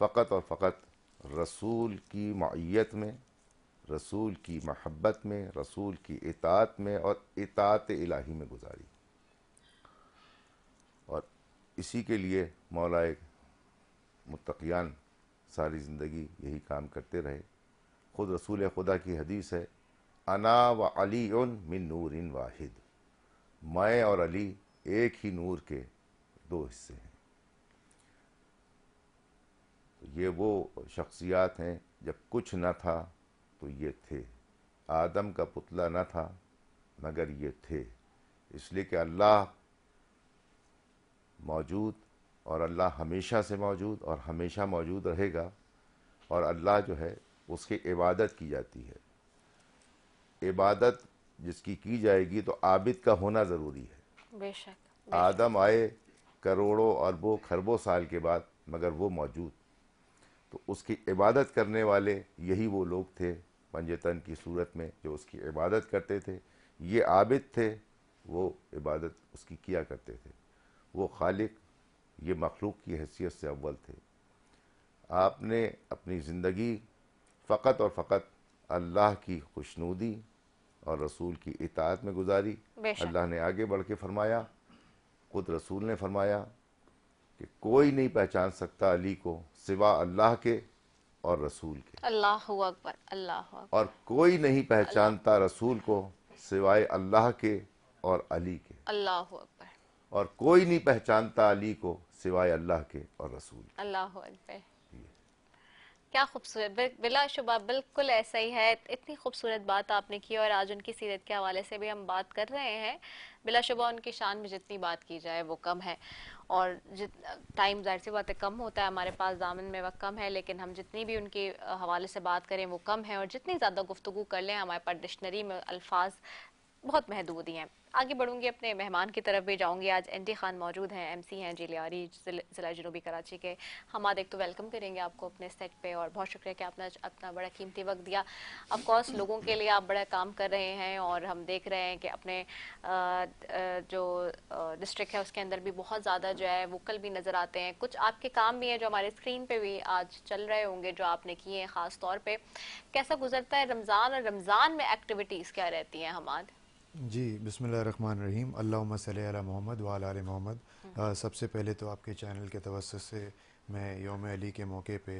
Speaker 6: فقط اور فقط رسول کی معیت میں، رسول کی محبت میں، رسول کی اطاعت میں اور اطاعت الہی میں گزاری. اور اسی کے لیے مولا متقیان ساری زندگی یہی کام کرتے رہے. خود رسول خدا کی حدیث ہے، انا و علی من نور واحد، میں اور علی ایک ہی نور کے دو حصے ہیں. تو یہ وہ شخصیات ہیں، جب کچھ نہ تھا تو یہ تھے. آدم کا پتلا نہ تھا مگر یہ تھے. اس لیے کہ اللہ موجود، اور اللہ ہمیشہ سے موجود اور ہمیشہ موجود رہے گا. اور اللہ جو ہے اس کی عبادت کی جاتی ہے. عبادت جس کی جائے گی تو عابد کا ہونا ضروری ہے.
Speaker 2: بے شک.
Speaker 6: آدم آئے کروڑوں اربوں خربوں سال کے بعد مگر وہ موجود، تو اس کی عبادت کرنے والے یہی وہ لوگ تھے پنجتن کی صورت میں جو اس کی عبادت کرتے تھے. یہ عابد تھے، وہ عبادت اس کی کیا کرتے تھے. وہ خالق، یہ مخلوق کی حیثیت سے اول تھے. آپ نے اپنی زندگی فقط اور فقط اللہ کی خوشنودی اور رسول کی اطاعت میں گزاری. اللہ نے آگے بڑھ کے فرمایا، خود رسول نے فرمایا کہ کوئی نہیں پہچان سکتا علی کو سوا اللہ کے اور رسول کے.
Speaker 2: اللہ اکبر، اللہ اکبر.
Speaker 6: اور کوئی نہیں پہچانتا رسول کو سوائے اللہ کے اور علی کے.
Speaker 2: اللہ اکبر.
Speaker 6: اور کوئی نہیں پہچانتا علی کو سوائے اللہ کے اور رسول کے.
Speaker 2: اللہ اکبر. کیا خوبصورت، بلا شبہ بالکل ایسا ہی ہے. اتنی خوبصورت بات آپ نے کی، اور آج ان کی سیرت کے حوالے سے بھی ہم بات کر رہے ہیں. بلا شبہ ان کی شان میں جتنی بات کی جائے وہ کم ہے، اور ٹائم ظاہر سی بات ہے کم ہوتا ہے، ہمارے پاس دامن میں وقت کم ہے، لیکن ہم جتنی بھی ان کے حوالے سے بات کریں وہ کم ہے، اور جتنی زیادہ گفتگو کر لیں ہمارے پاس ڈکشنری میں الفاظ بہت محدود ہی ہیں. آگے بڑھوں گی، اپنے مہمان کی طرف بھی جاؤں گی. آج این ٹی خان موجود ہیں، ایم سی ہیں جی لیاری ضلع جنوبی کراچی کے. ہم آج ایک تو ویلکم کریں گے آپ کو اپنے سیٹ پہ، اور بہت شکریہ کہ آپ نے اپنا بڑا قیمتی وقت دیا. آف کورس لوگوں کے لیے آپ بڑا کام کر رہے ہیں، اور ہم دیکھ رہے ہیں کہ اپنے جو ڈسٹرکٹ ہے اس کے اندر بھی بہت زیادہ جو ہے ووکل بھی نظر آتے ہیں. کچھ آپ کے کام بھی ہیں جو ہمارے اسکرین پہ بھی آج چل رہے ہوں گے جو آپ نے کیے ہیں. خاص طور پہ کیسا گزرتا ہے رمضان، اور رمضان میں ایکٹیویٹیز کیا رہتی ہیں حماد؟
Speaker 7: جی بسم اللہ الرحمن الرحیم. اللہم صلی علی محمد وعلی آل محمد. سب سے پہلے تو آپ کے چینل کے توسط سے میں یوم علی کے موقع پہ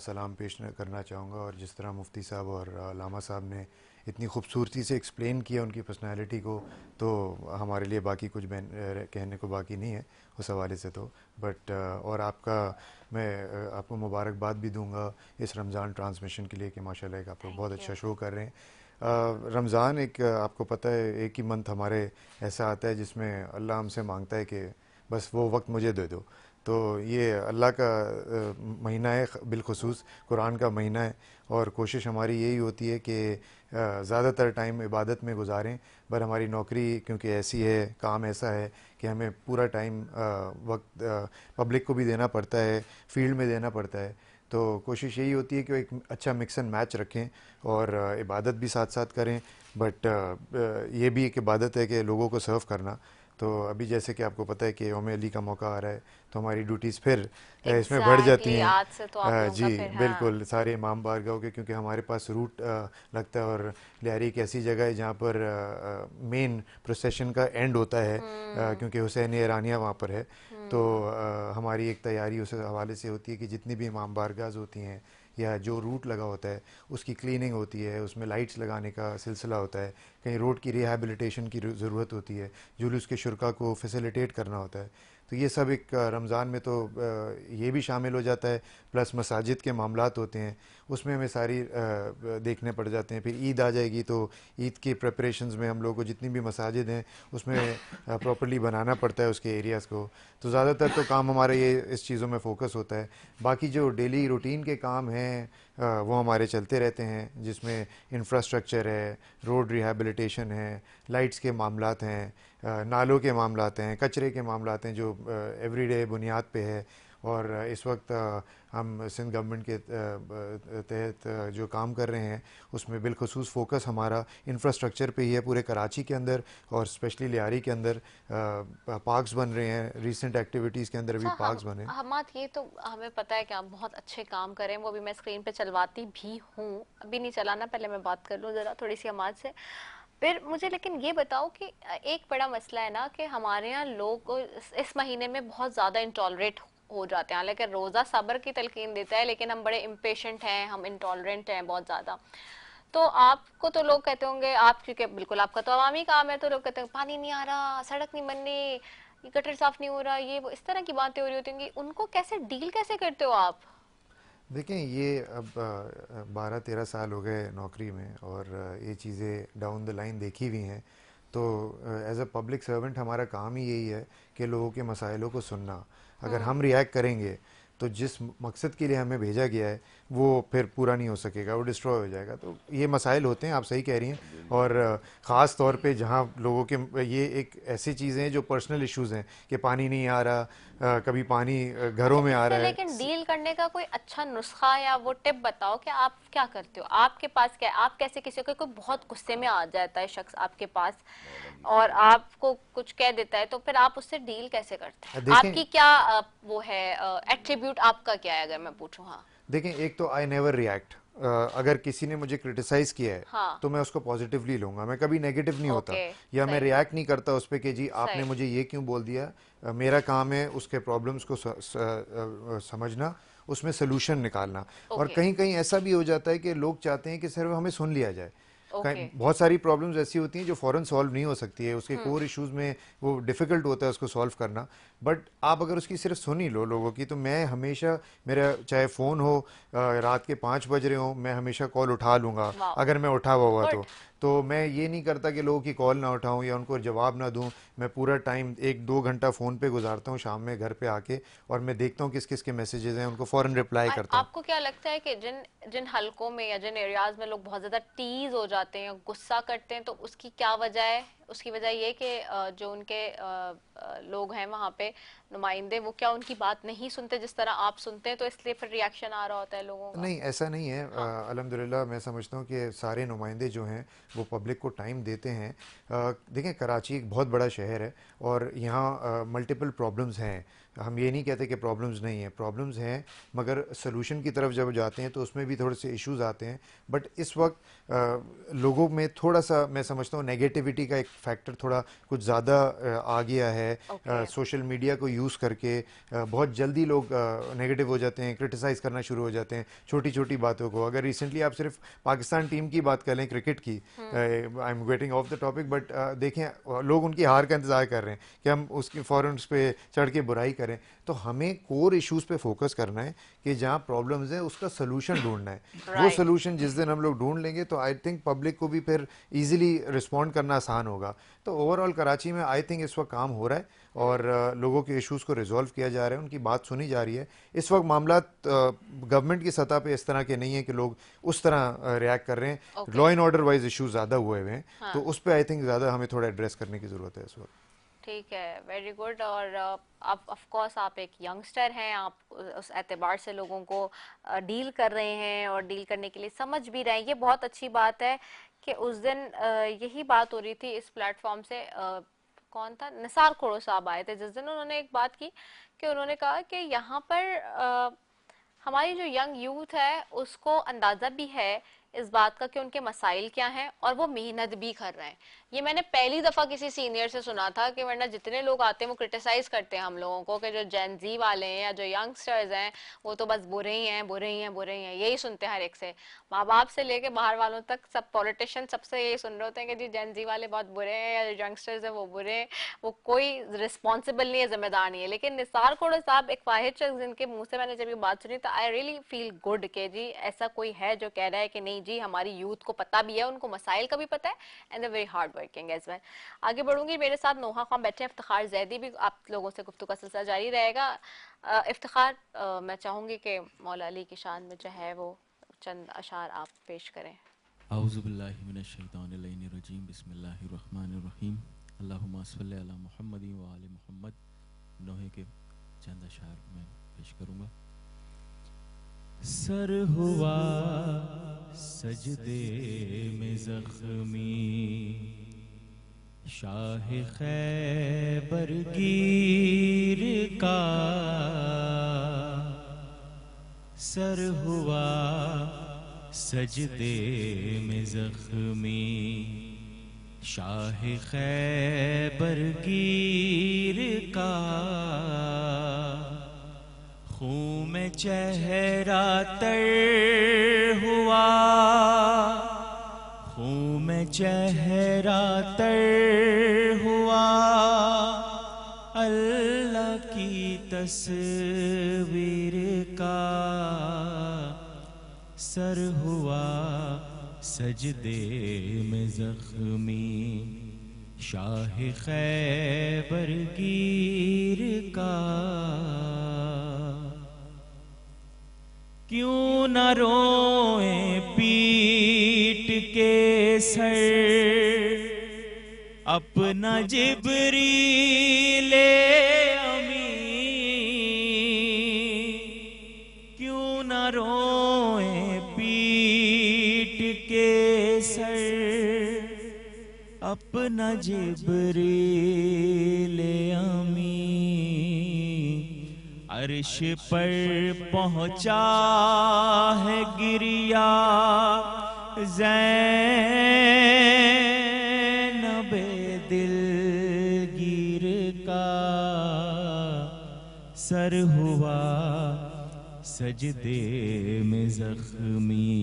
Speaker 7: سلام پیش کرنا چاہوں گا. اور جس طرح مفتی صاحب اور علامہ صاحب نے اتنی خوبصورتی سے ایکسپلین کیا ان کی پرسنالٹی کو، تو ہمارے لیے باقی کچھ کہنے کو باقی نہیں ہے اس حوالے سے. تو بٹ اور میں آپ کو مبارکباد بھی دوں گا اس رمضان ٹرانسمیشن کے لیے کہ ماشاءاللہ ایک آپ لوگ بہت اچھا شو کر رہے ہیں. رمضان ایک آپ کو پتہ ہے ایک ہی منتھ ہمارے ایسا آتا ہے جس میں اللہ ہم سے مانگتا ہے کہ بس وہ وقت مجھے دے دو. تو یہ اللہ کا مہینہ ہے، بالخصوص قرآن کا مہینہ ہے، اور کوشش ہماری یہی ہوتی ہے کہ زیادہ تر ٹائم عبادت میں گزاریں. پر ہماری نوکری کیونکہ ایسی ہے، کام ایسا ہے کہ ہمیں پورا ٹائم وقت پبلک کو بھی دینا پڑتا ہے، فیلڈ میں دینا پڑتا ہے. تو کوشش یہی ہوتی ہے کہ ایک اچھا مکس اینڈ میچ رکھیں اور عبادت بھی ساتھ ساتھ کریں. بٹ یہ بھی ایک عبادت ہے کہ لوگوں کو سرو کرنا. تو ابھی جیسے کہ آپ کو پتہ ہے کہ یوم علی کا موقع آ رہا ہے تو ہماری ڈیوٹیز پھر اس میں بڑھ جاتی ہیں.
Speaker 2: آج سے تو آپ لوگوں کا
Speaker 7: جی
Speaker 2: پھر
Speaker 7: بالکل سارے امام بارگاہوں کے, کیونکہ ہمارے پاس روٹ لگتا ہے اور لیاری ایک ایسی جگہ ہے جہاں پر مین پروسیشن کا اینڈ ہوتا ہے, کیونکہ حسین ایرانیہ وہاں پر ہے. تو ہماری ایک تیاری اس حوالے سے ہوتی ہے کہ جتنی بھی امام بارگاہز ہوتی ہیں یا جو روٹ لگا ہوتا ہے اس کی کلیننگ ہوتی ہے, اس میں لائٹس لگانے کا سلسلہ ہوتا ہے, کہیں روڈ کی ریہیبلیٹیشن کی ضرورت ہوتی ہے, جلوس کے شرکا کو فیسیلیٹیٹ کرنا ہوتا ہے. تو یہ سب ایک رمضان میں تو یہ بھی شامل ہو جاتا ہے, پلس مساجد کے معاملات ہوتے ہیں اس میں ہمیں ساری دیکھنے پڑ جاتے ہیں. پھر عید آ جائے گی تو عید کی پریپریشنز میں ہم لوگوں کو جتنی بھی مساجد ہیں اس میں پراپرلی بنانا پڑتا ہے اس کے ایریاز کو. تو زیادہ تر تو کام ہمارا یہ اس چیزوں میں فوکس ہوتا ہے. باقی جو ڈیلی روٹین کے کام ہیں وہ ہمارے چلتے رہتے ہیں, جس میں انفراسٹرکچر ہے, روڈ ریہیبلیٹیشن ہے, لائٹس کے معاملات ہیں, نالوں کے معاملات ہیں, کچرے کے معاملات ہیں جو ایوری ڈے بنیاد پہ ہے. اور اس وقت ہم سندھ گورنمنٹ کے تحت جو کام کر رہے ہیں اس میں بالخصوص فوکس ہمارا انفراسٹرکچر پہ ہی ہے پورے کراچی کے اندر, اور اسپیشلی لیاری کے اندر پارکس بن رہے ہیں. ریسنٹ ایکٹیویٹیز کے اندر بھی پارکس بنے.
Speaker 2: حماد یہ تو ہمیں پتہ ہے کہ آپ بہت اچھے کام کریں, وہ بھی میں اسکرین پہ چلواتی بھی ہوں, ابھی نہیں چلانا, پہلے میں بات کر لوں ذرا تھوڑی سی حماد سے. پھر مجھے لیکن یہ بتاؤ کہ ایک بڑا مسئلہ ہے نا کہ ہمارے یہاں لوگ اس مہینے میں بہت زیادہ انٹالریٹ ہو جاتے ہیں, حالانکہ روزہ صبر کی تلقین دیتا ہے لیکن ہم بڑے امپیشنٹ ہیں, ہم انٹالرنٹ ہیں بہت زیادہ. تو آپ کو تو لوگ کہتے ہوں گے, آپ کیونکہ بالکل آپ کا تو عوامی کام ہے, تو لوگ کہتے ہیں پانی نہیں آ رہا, سڑک نہیں بن رہی, یہ گٹر صاف نہیں ہو رہا, یہ وہ اس طرح کی باتیں ہو رہی ہوتی ہیں گی, ان کو کیسے ڈیل کیسے کرتے ہو آپ؟
Speaker 7: دیکھیں یہ اب 12-13 سال ہو گئے نوکری میں اور یہ چیزیں ڈاؤن دا لائن دیکھی ہوئی ہیں. تو ایز اے پبلک سرونٹ ہمارا کام ہی یہی ہے کہ لوگوں کے مسائلوں کو سننا. اگر ہم ریئیکٹ کریں گے تو جس مقصد کے لیے ہمیں بھیجا گیا ہے وہ پھر پورا نہیں ہو سکے گا, وہ ڈسٹروائے ہو جائے گا. تو یہ مسائل ہوتے ہیں, آپ صحیح کہہ رہی ہیں. اور خاص طور پہ جہاں لوگوں کے یہ ایک ایسی چیزیں ہیں جو پرسنل ایشوز ہیں کہ پانی نہیں آ رہا, کبھی پانی گھروں میں آ رہا ہے.
Speaker 2: لیکن ڈیل کرنے کا کوئی اچھا نسخہ یا وہ ٹپ بتاؤ کہ آپ کیا کرتے ہو, آپ کے پاس کیا, آپ کیسے کسی کو کوئی بہت غصے میں آ جاتا ہے شخص آپ کے پاس اور آپ کو کچھ کہہ دیتا ہے, تو پھر آپ اس سے ڈیل کیسے کرتے ہیں؟ آپ کی کیا وہ ہے ایٹریبیوٹ, آپ کا کیا ہے اگر میں پوچھوں؟ ہاں
Speaker 7: دیکھیں, ایک تو آئی نیور ریئیکٹ. اگر کسی نے مجھے کرٹیسائز کیا ہے تو میں اس کو پازیٹیولی لوں گا, میں کبھی نیگیٹو نہیں ہوتا, یا میں ریئیکٹ نہیں کرتا اس پہ کہ جی آپ نے مجھے یہ کیوں بول دیا. میرا کام ہے اس کے پرابلمس کو سمجھنا, اس میں سلوشن نکالنا. اور کہیں کہیں ایسا بھی ہو جاتا ہے کہ لوگ چاہتے ہیں کہ صرف ہمیں سن لیا جائے. بہت ساری پرابلمز ایسی ہوتی ہیں جو فوراً سالو نہیں ہو سکتی ہے, اس کے کور ایشوز میں وہ ڈیفیکلٹ ہوتا ہے اس کو سالو کرنا. بٹ آپ اگر اس کی صرف سن ہی لو لوگوں کی, تو میں ہمیشہ, میرا چاہے فون ہو رات کے 5 بج رہے ہوں, میں ہمیشہ کال اٹھا لوں گا اگر میں اٹھا ہوا تو میں یہ نہیں کرتا کہ لوگوں کی کال نہ اٹھاؤں یا ان کو جواب نہ دوں. میں پورا ٹائم 1-2 گھنٹہ فون پہ گزارتا ہوں شام میں گھر پہ آ کے, اور میں دیکھتا ہوں کس کس کے میسیجز ہیں, ان کو فوراً رپلائی کرتا ہوں.
Speaker 2: آپ کو کیا لگتا ہے کہ جن حلقوں میں یا جن ایریاز میں لوگ بہت زیادہ ٹیز ہو جاتے ہیں, غصہ کرتے ہیں, تو اس کی کیا وجہ ہے؟ اس کی وجہ یہ کہ جو ان کے لوگ ہیں وہاں پہ نمائندے, وہ کیا ان کی بات نہیں سنتے جس طرح آپ سنتے ہیں, تو اس لیے پھر ریاکشن آ رہا ہوتا ہے لوگوں کا؟
Speaker 7: نہیں, ایسا نہیں ہے. الحمدللہ میں سمجھتا ہوں کہ سارے نمائندے جو ہیں وہ پبلک کو ٹائم دیتے ہیں. دیکھیں, کراچی ایک بہت بڑا شہر ہے اور یہاں ملٹیپل پرابلمز ہیں. ہم یہ نہیں کہتے کہ پرابلمز نہیں ہیں, پرابلمز ہیں, مگر سلوشن کی طرف جب جاتے ہیں تو اس میں بھی تھوڑے سے ایشوز آتے ہیں. بٹ اس وقت لوگوں میں تھوڑا سا, میں سمجھتا ہوں نیگیٹیوٹی کا ایک فیکٹر تھوڑا کچھ زیادہ آ گیا ہے. سوشل میڈیا کو یوز کر کے بہت جلدی لوگ نیگیٹو ہو جاتے ہیں, کرٹیسائز کرنا شروع ہو جاتے ہیں چھوٹی چھوٹی باتوں کو. اگر ریسنٹلی آپ صرف پاکستان ٹیم کی بات کر لیں, کرکٹ کی, I am getting of the topic, but دیکھیں لوگ ان کی ہار کا انتظار کر رہے ہیں کہ ہم اس کی فوراً اس پہ چڑھ کے برائی کریں. تو ہمیں کور ایشوز پہ فوکس کرنا ہے کہ جہاں پرابلمز ہیں اس کا سلوشن ڈھونڈنا ہے. وہ سلوشن جس دن ہم لوگ ڈھونڈ لیں گے تو آئی تھنک پبلک کو بھی پھر ایزیلی رسپونڈ کرنا آسان ہوگا. تو اوور آل کراچی میں آئی تھنک اس وقت کام ہو رہا ہے اور لوگوں کے ایشوز کو ریزالو کیا جا رہا ہے, ان کی بات سنی جا رہی ہے. اس وقت معاملات گورنمنٹ کی سطح پہ اس طرح کے نہیں ہیں کہ لوگ اس طرح ریئیکٹ کر رہے ہیں. Law and order wise issues زیادہ ہوئے ہوئے ہیں, تو اس پہ آئی تھنک زیادہ ہمیں تھوڑا ایڈریس کرنے کی ضرورت ہے اس وقت.
Speaker 2: ٹھیک ہے, ویری گڈ. اور آف کورس آپ ایک ینگسٹر ہیں, آپ اس اعتبار سے لوگوں کو ڈیل کر رہے ہیں اور ڈیل کرنے کے لیے سمجھ بھی رہے ہیں. یہ بہت اچھی بات ہے کہ اس دن یہی بات ہو رہی تھی اس پلیٹ فارم سے, کون تھا, نثار کھوڑو صاحب آئے تھے جس دن. انہوں نے ایک بات کی کہ انہوں نے کہا کہ یہاں پر ہماری جو ینگ یوتھ ہے اس کو اندازہ بھی ہے اس بات کا کہ ان کے مسائل کیا ہیں اور وہ محنت بھی کر رہے ہیں. یہ میں نے پہلی دفعہ کسی سینئر سے سنا تھا, کہ ورنہ جتنے لوگ آتے ہیں وہ کرٹیسائز کرتے ہیں ہم لوگوں کو کہ جو جین زی والے ہیں یا جو ینگسٹرز ہیں وہ تو بس برے ہی ہیں, برے ہی ہیں, برے ہی ہیں, یہی سنتے ہیں ہر ایک سے, ماں باپ سے لے کے باہر والوں تک. سب پولیٹیشین سب سے یہی سن رہے ہوتے ہیں کہ جی جین زی والے بہت برے ہیں یا جو ینگسٹرز ہیں وہ برے ہیں, وہ کوئی رسپانسبل نہیں ہے, ذمہ دار نہیں ہے. لیکن نثار کھوڑو صاحب ایک واحد شخص جن کے منہ سے میں نے جب یہ بات سنی تو آئی ریئلی فیل گڈ کہ جی ایسا کوئی ہے جو کہہ رہا ہے کہ نہیں جی ہماری یوتھ کو پتہ بھی ہے, ان کو مسائل کا بھی پتہ ہے, and they very hard working as well. آگے بڑھوں گی, میرے ساتھ نوحہ خان بیٹھے ہیں, افتخار زیدی بھی آپ لوگوں سے گفتگو کا سلسلہ جاری رہے گا. افتخار, میں چاہوں گی کہ مولا علی کی شان میں جو ہے وہ چند اشعار آپ پیش کریں.
Speaker 1: اعوذ باللہ من الشیطان اللعین الرجیم, بسم اللہ الرحمن الرحیم, اللہم صلی علی محمد و آل محمد. نوحے کے چند اشعار میں پیش کروں گا. سر ہوا سجدے میں زخمی, شاہ خیبر گیر کا سر ہوا سجدے میں زخمی, شاہ خیبر گیر کا خون میں چہرہ تر ہوا, خون میں چہرہ تر ہوا, اللہ کی تصویر کا سر ہوا سجدے میں زخمی, شاہ خیبر گیر کا. کیوں نہ روئیں پیٹ کے سر اپنا جبریل امی, کیوں نہ روئیں پیٹ کے سر اپنا جبریل امی. عرش پر پہنچا ہے گریا زینب دلگیر کا, سر ہوا سجدے میں زخمی,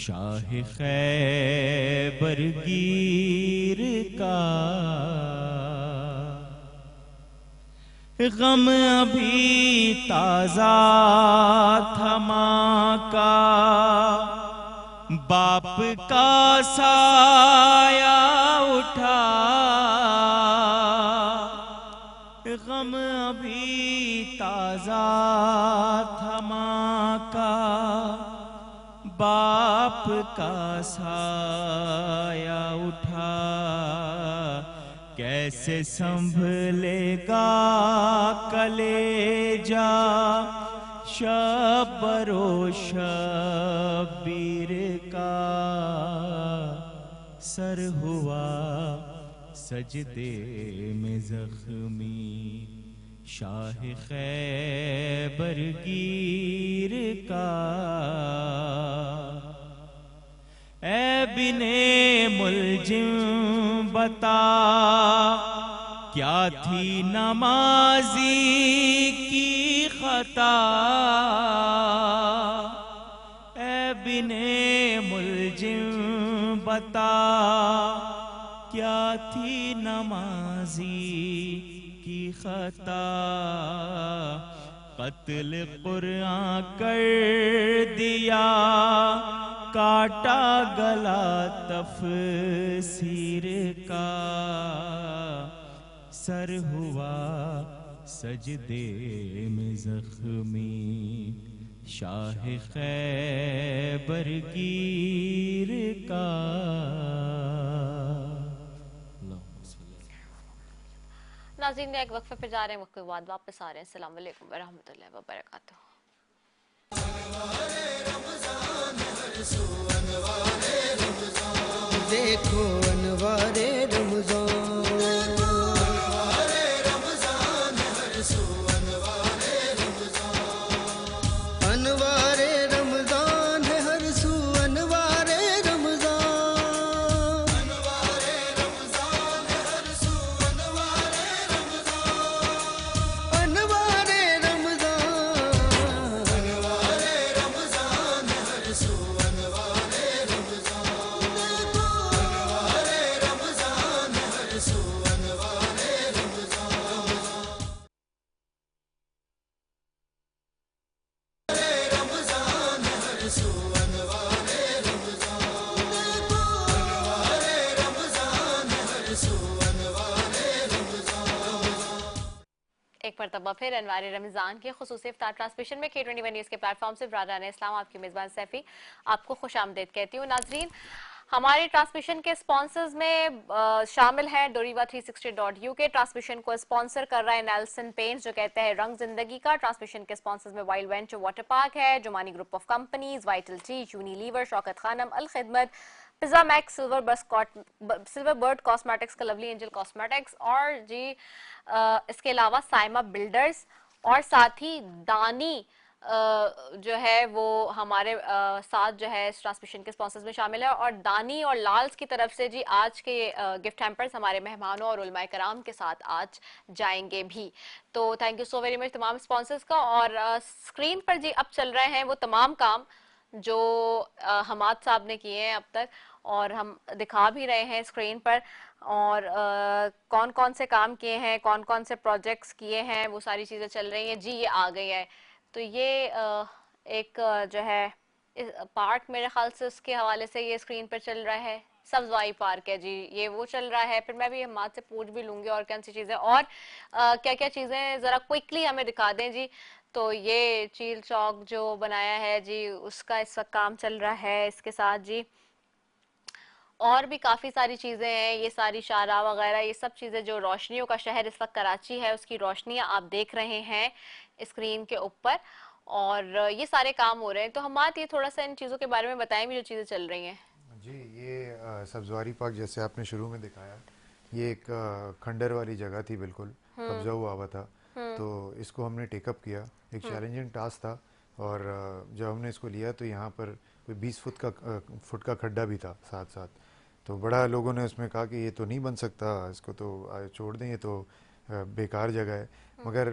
Speaker 1: شاہ خیبر گیر کا. غم ابھی تازہ تھا ماں کا, باپ کا سایہ اٹھا, غم ابھی تازہ تھا ماں کا, باپ کا سایہ اٹھا. کیسے سنبھلے گا کلیجا شب و شبیر کا, سر ہوا سجدے میں زخمی, شاہ خیبر گیر کا. اے بن ملجم بتا کیا تھی نمازی کی خطا, اے بن ملجم بتا کیا تھی نمازی کی خطا. قتل قرآن کر دیا کاٹا گلا تفسیر کا, سر ہوا سجدے میں زخمی, شاہ خیبر گیر کا.
Speaker 2: ناظرین ایک وقفے پہ جا رہے ہیں, وقت کے بعد واپس آ رہے ہیں. السلام علیکم ورحمۃ اللہ وبرکاتہ.
Speaker 8: دیکھو انوار رمضان,
Speaker 2: ایک مرتبہ پھر انوار رمضان کے خصوصی افطار ٹرانسمیشن میں K21 نیوز کے پلیٹ فارم سے برادران اسلام آپ کی میزبان سیفی آپ کو خوش آمدید کہتی ہوں. ناظرین, ہمارے ٹرانسمیشن کے سپانسرز میں شامل ہیں ڈوریوا 360.UK. ٹرانسمیشن کو سپانسر کر رہا ہے نیلسن پینٹس جو کہتے ہیں رنگ زندگی کا. ٹرانسمیشن کے سپانسرز میں وائلڈ وینچر واٹر پارک ہے, Jamani group of companies, Vital Tea, Unilever, Shaukat Khanum, Alkhidmat, Pizza Max, Silver Bird cosmetics کا لولی اینجل کاسمیٹکس, اور جی اس کے علاوہ سائمہ بلڈرز, اور ساتھ ہی دانی جو ہے وہ ہمارے ساتھ جو ہے اس ٹرانسمیشن کے سپانسرز میں شامل ہے. اور دانی اور لالز کی طرف سے جی آج کے گفٹ ہیمپرز ہمارے مہمانوں اور علماء کرام کے ساتھ آج جائیں گے بھی. تو thank you so very much تمام سپانسرز کا. اور اسکرین پر جی اب چل رہے ہیں وہ تمام کام جو حماد صاحب نے کیے ہیں اب تک, اور ہم دکھا بھی رہے ہیں اسکرین پر, اور کون کون سے کام کیے ہیں, کون کون سے پروجیکٹس کیے ہیں, وہ ساری چیزیں چل رہی ہیں. جی یہ آ گئی ہے, تو یہ ایک جو ہے پارک میرے خیال سے اس کے حوالے سے یہ اسکرین پر چل رہا ہے, سبزوائی پارک ہے جی, یہ وہ چل رہا ہے. پھر میں بھی حماد سے پوچھ بھی لوں گی اور کون سی چیزیں اور کیا کیا چیزیں ذرا کوئکلی ہمیں دکھا دیں جی. تو یہ چیل چوک جو بنایا ہے جی اس کا اس وقت کام چل رہا ہے. اس کے ساتھ جی اور بھی کافی ساری چیزیں ہیں, یہ ساری شاہراہ وغیرہ, یہ سب چیزیں جو روشنیوں کا شہر اس وقت کراچی ہے اس کی روشنیاں آپ دیکھ رہے ہیں اسکرین کے اوپر, اور یہ سارے کام ہو رہے ہیں. تو ہمات یہ تھوڑا سا ان چیزوں کے بارے میں بتائیں بھی جو چیزیں چل رہی ہیں.
Speaker 7: جی یہ سبزواری پارک جیسے آپ نے شروع میں دکھایا, یہ ایک کھنڈر والی جگہ تھی, بالکل قبضہ ہوا ہوا تھا, تو اس کو ہم نے ٹیک اپ کیا. ایک چیلنجنگ ٹاسک تھا, اور جب ہم نے اس کو لیا تو یہاں پر کوئی 20 فٹ کا کھڈا بھی تھا ساتھ ساتھ. تو بڑا لوگوں نے اس میں کہا کہ یہ تو نہیں بن سکتا, اس کو تو چھوڑ دیں, یہ تو بیکار جگہ ہے. مگر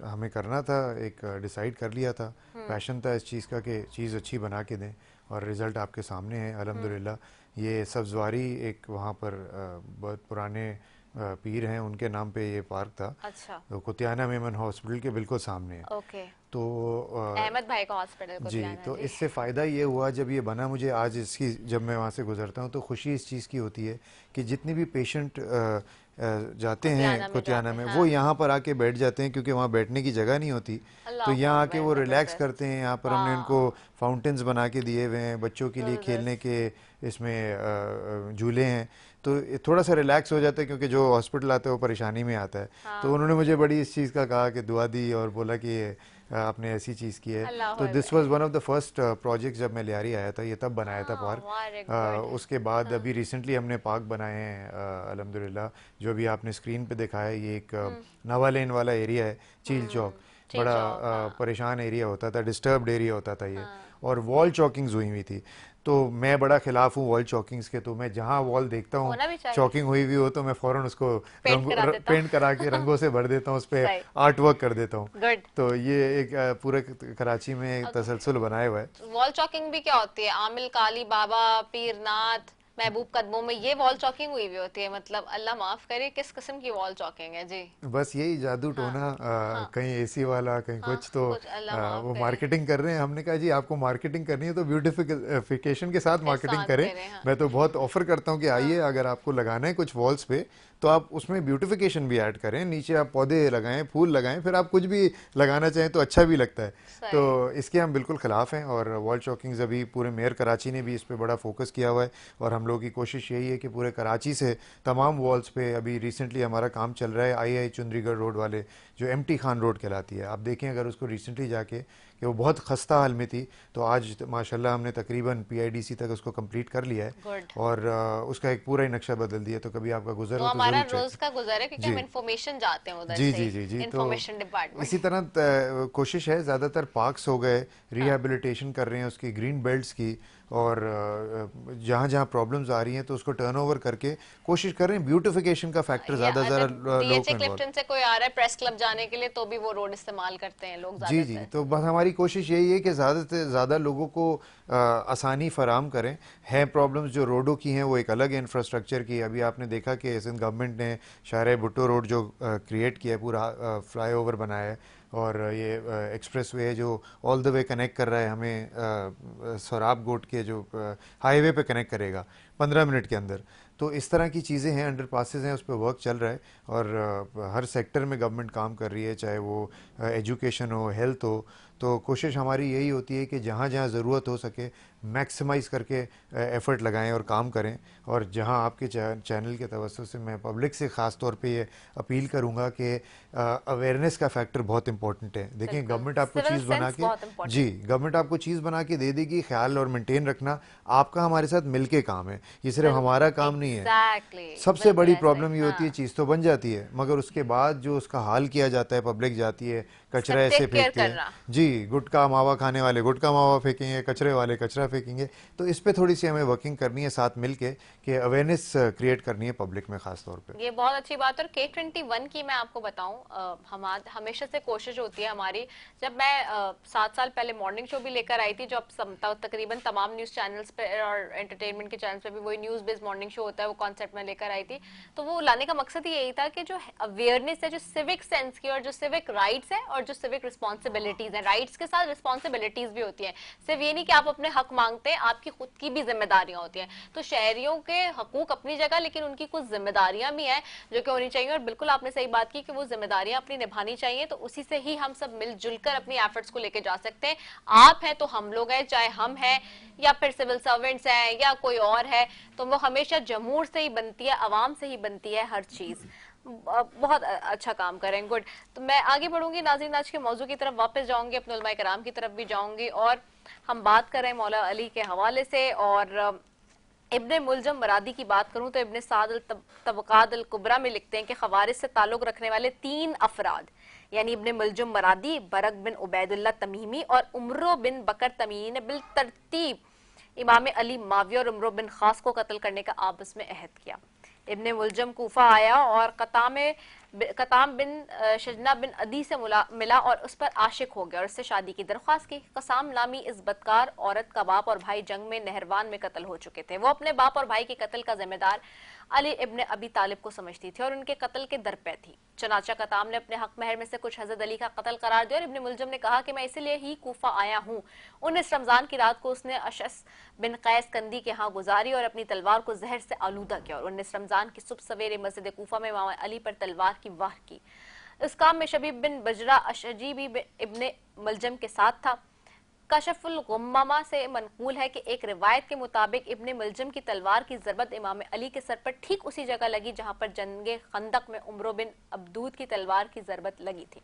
Speaker 7: ہمیں کرنا تھا, ایک ڈیسائیڈ کر لیا تھا, پیشن تھا اس چیز کا کہ چیز اچھی بنا کے دیں, اور رزلٹ آپ کے سامنے ہے الحمدللہ. یہ سبزواری ایک وہاں پر بہت پرانے پیر ہیں, ان کے نام پہ یہ پارک تھا.
Speaker 2: اچھا,
Speaker 7: تو کتیانہ میمن ہاسپٹل کے بالکل سامنے ہے.
Speaker 2: اوکے,
Speaker 7: تو
Speaker 2: احمد بھائی کا ہاسپٹل
Speaker 7: جی, تو اس سے فائدہ یہ ہوا جب یہ بنا, مجھے آج اس کی جب میں وہاں سے گزرتا ہوں تو خوشی اس چیز کی ہوتی ہے کہ جتنے بھی پیشنٹ جاتے ہیں کتیانہ میں وہ یہاں پر آ کے بیٹھ جاتے ہیں, کیونکہ وہاں بیٹھنے کی جگہ نہیں ہوتی, تو یہاں آ کے وہ ریلیکس کرتے ہیں. یہاں پر ہم نے ان کو فاؤنٹینز بنا کے دیے ہوئے ہیں, بچوں کے لیے کھیلنے کے اس میں جھولے ہیں, تو تھوڑا سا ریلیکس ہو جاتا ہے, کیونکہ جو ہاسپٹل آتا ہے وہ پریشانی میں آتا ہے. تو انہوں نے مجھے بڑی اس چیز کا کہا کہ دعا دی اور بولا کہ آپ نے ایسی چیز کی ہے. تو this was one of the first project جب میں لیاری آیا تھا, یہ تب بنایا تھا پارک. اس کے بعد ابھی ریسنٹلی ہم نے پارک بنائے ہیں الحمدللہ, جو بھی آپ نے اسکرین پہ دکھایا. یہ ایک نوا لین والا ایریا ہے, چیل چوک, بڑا پریشان ایریا ہوتا تھا, ڈسٹربڈ ایریا ہوتا تھا یہ, اور وال چاکنگز ہوئی ہوئی تھی. تو میں بڑا خلاف ہوں وال چاکنگز کے, تو میں جہاں وال دیکھتا ہوں چاکنگ ہوئی ہوئی ہو تو میں فوراً اس کو پینٹ کرا کے رنگوں سے بھر دیتا ہوں, اس پہ آرٹ ورک کر دیتا ہوں. تو یہ ایک پورے کراچی میں تسلسل بنایا ہوا ہے.
Speaker 2: وال چاکنگ بھی کیا ہوتی ہے؟ عامل کالی بابا, پیر ناتھ, محبوب قدموں میں یہ وال چاکنگ ہوئی ہوتی ہے. مطلب اللہ معاف کرے, کس قسم کی وال چاکنگ ہے جی؟ بس
Speaker 7: یہی جادو ٹونا, کہیں اے سی والا, کہیں کچھ, تو وہ مارکیٹنگ کر رہے ہیں. ہم نے کہا جی آپ کو مارکیٹنگ کرنی ہے تو بیوٹیفیکیشن کے ساتھ مارکیٹنگ کریں. میں تو بہت آفر کرتا ہوں کہ آئیے, اگر آپ کو لگانا ہے کچھ والس پہ تو آپ اس میں بیوٹیفیکیشن بھی ایڈ کریں, نیچے آپ پودے لگائیں, پھول لگائیں, پھر آپ کچھ بھی لگانا چاہیں تو اچھا بھی لگتا ہے. تو اس کے ہم بالکل خلاف ہیں, اور وال چاکنگز ابھی پورے میئر کراچی نے بھی اس پہ بڑا فوکس کیا ہوا ہے, اور ہم لوگوں کی کوشش یہی ہے کہ پورے کراچی سے تمام والس پہ ابھی ریسنٹلی ہمارا کام چل رہا ہے. آئی چندری گڑھ روڈ والے جو ایم ٹی خان روڈ کہلاتی ہے, آپ دیکھیں اگر اس کو ریسنٹلی جا کے کہ وہ بہت خستہ حال میں تھی, تو آج ماشاءاللہ ہم نے تقریباً PIDC تک اس کو کمپلیٹ کر لیا ہے, اور اس کا ایک پورا ہی نقشہ بدل دیا. تو کبھی آپ کا گزر ہو تو
Speaker 2: ہمارا روز کا گزر ہے, کیونکہ ہم انفارمیشن جاتے ہیں ادھر سے.
Speaker 7: جی جی جی, تو
Speaker 2: انفارمیشن ڈپارٹمنٹ
Speaker 7: اسی طرح کوشش ہے. زیادہ تر پارکس ہو گئے, ریہیبلیٹیشن کر رہے ہیں اس کی, گرین بیلٹس کی, اور جہاں جہاں پرابلمز آ رہی ہیں تو اس کو ٹرن اوور کر کے کوشش کر رہے ہیں بیوٹیفیکیشن کا فیکٹر زیادہ لوگ
Speaker 2: کلفٹن سے کوئی آ رہا ہے پریس کلب جانے کے لیے تو بھی وہ روڈ استعمال کرتے ہیں لوگ.
Speaker 7: جی جی, تو بس ہماری کوشش یہی ہے کہ زیادہ سے زیادہ لوگوں کو آسانی فراہم کریں. ہیں پرابلمز جو روڈوں کی ہیں وہ ایک الگ انفراسٹرکچر کی. ابھی آپ نے دیکھا کہ سندھ گورنمنٹ نے شاہراہ بھٹو روڈ جو کریٹ کیا ہے, پورا فلائی اوور بنایا ہے, اور یہ ایکسپریس وے جو آل دا وے کنیکٹ کر رہا ہے ہمیں سوراب گوٹ کے جو ہائی وے پہ کنیکٹ کرے گا 15 منٹ کے اندر. تو اس طرح کی چیزیں ہیں, انڈر پاسز ہیں, اس پہ ورک چل رہا ہے اور ہر سیکٹر میں گورنمنٹ کام کر رہی ہے, چاہے وہ ایجوکیشن ہو, ہیلتھ ہو. تو کوشش ہماری یہی ہوتی ہے کہ جہاں جہاں ضرورت ہو سکے میکسیمائز کر کے ایفرٹ لگائیں اور کام کریں. اور جہاں آپ کے چینل کے توسط سے میں پبلک سے خاص طور پہ یہ اپیل کروں گا کہ اویئرنیس کا فیکٹر بہت امپورٹنٹ ہے. دیکھیں گورنمنٹ آپ کو چیز بنا کے گورنمنٹ آپ کو چیز بنا کے دے دے گی, خیال اور مینٹین رکھنا آپ کا ہمارے ساتھ مل کے کام ہے, یہ صرف ہمارا کام نہیں ہے. سب سے بڑی پرابلم یہ ہوتی ہے چیز تو بن جاتی ہے مگر اس کے بعد جو اس کا حال کیا جاتا ہے, پبلک جاتی ہے کچرا ایسے پھینکتے ہیں, جی گٹکا ماوا کھانے والے گٹکا ماوا پھینکیں گے, کچرے والے کچرا پھینکیں گے. تو اس پہ تھوڑی سی ہمیں ورکنگ کرنی ہے ساتھ مل کے کہ اویئرنیس کریٹ کرنی ہے پبلک میں خاص طور پہ.
Speaker 2: یہ بہت اچھی بات ہے. اور K21 کی میں آپ کو بتاؤں, ہمیشہ سے کوشش ہوتی ہے ہماری. جب میں 7 سال پہلے مارننگ شو بھی لے کر آئی تھی, جو اب تقریباً تمام نیوز چینلز پہ اور انٹرٹینمنٹ کے چینلز پہ بھی وہی نیوز بیس مارننگ شو ہوتا ہے, وہ کانسیپٹ میں لے کر آئی تھی. تو وہ لانے کا مقصد یہی تھا کہ جو اویئرنیس ہے, جو سیوک سینس کی اور جو سیوک رائٹس ہیں اور جو سیوک رسپانسبلٹیز ہیں, رائٹس کے ساتھ رسپانسبلٹیز بھی ہوتی ہیں. صرف یہ نہیں کہ آپ اپنے حق مانگتے ہیں, آپ کی خود کی بھی ذمہ داریاں ہوتی ہیں. تو شہریوں کے حقوق اپنی جگہ, لیکن ان کی کچھ ذمہ داریاں بھی ہیں جو کہ ہونی چاہیے. اور بالکل آپ نے صحیح بات کی کہ وہ ذمہ داریاں اپنی نبھانی چاہیے. تو اسی سے ہی ہم سب مل جل کر اپنی ایفرٹس کو لے کے جا سکتے ہیں. آپ ہیں تو ہم لوگ ہیں, چاہے ہم ہیں یا پھر سول سرونٹس ہیں یا کوئی اور ہے, تو وہ ہمیشہ جمہور سے ہی بنتی ہے, عوام سے ہی بنتی ہے ہر چیز. بہت اچھا کام کریں, گڈ. تو میں آگے بڑھوں گی ناظرین, آج کے موضوع کی طرف واپس جاؤں گی, اپنے علماء کرام کی طرف بھی جاؤں گی, اور ہم بات کر رہے ہیں مولا علی کے حوالے سے. اور ابن ملجم مرادی کی بات کروں تو ابن سعد الطبقات الکبریٰ میں لکھتے ہیں کہ خوارج سے تعلق رکھنے والے 3 افراد, یعنی ابن ملجم مرادی, برق بن عبید اللہ تمیمی اور عمرو بن بکر تمیمی نے بالترتیب امام علی, معاویہ اور عمرو بن خاص کو قتل کرنے کا آپس میں عہد کیا. ابن ملجم کوفہ آیا اور قطام بن شجنہ بن عدی سے ملا اور اس پر عاشق ہو گیا اور اس سے شادی کی درخواست کی. قسام نامی اس بدکار عورت کا باپ اور بھائی جنگ میں نہروان میں قتل ہو چکے تھے. وہ اپنے باپ اور بھائی کے قتل کا ذمہ دار علی ابن ابی طالب کو سمجھتی تھی اور ان کے قتل کے در پہ تھی. چنانچہ قطام نے اپنے حق مہر میں سے کچھ حضرت علی کا قتل قرار دیا اور ابن ملجم نے کہا کہ میں اسی لیے ہی کوفہ آیا ہوں. 19 رمضان کی رات کو اس نے اشعث بن قیس کندی کے ہاں گزاری اور اپنی تلوار کو زہر سے آلودہ کیا, اور 19 رمضان کی صبح سویرے مسجد کوفہ میں امام علی پر تلوار کی وار کی. اس کام میں شبیب بن بجرہ اشجعی بھی ابن ملجم کے ساتھ تھا. کشف الغمامہ سے منقول ہے کہ ایک روایت کے مطابق ابن ملجم کی تلوار کی ضربت امام علی کے سر پر ٹھیک اسی جگہ لگی جہاں پر جنگ خندق میں عمرو بن عبدود کی تلوار کی ضربت لگی تھی.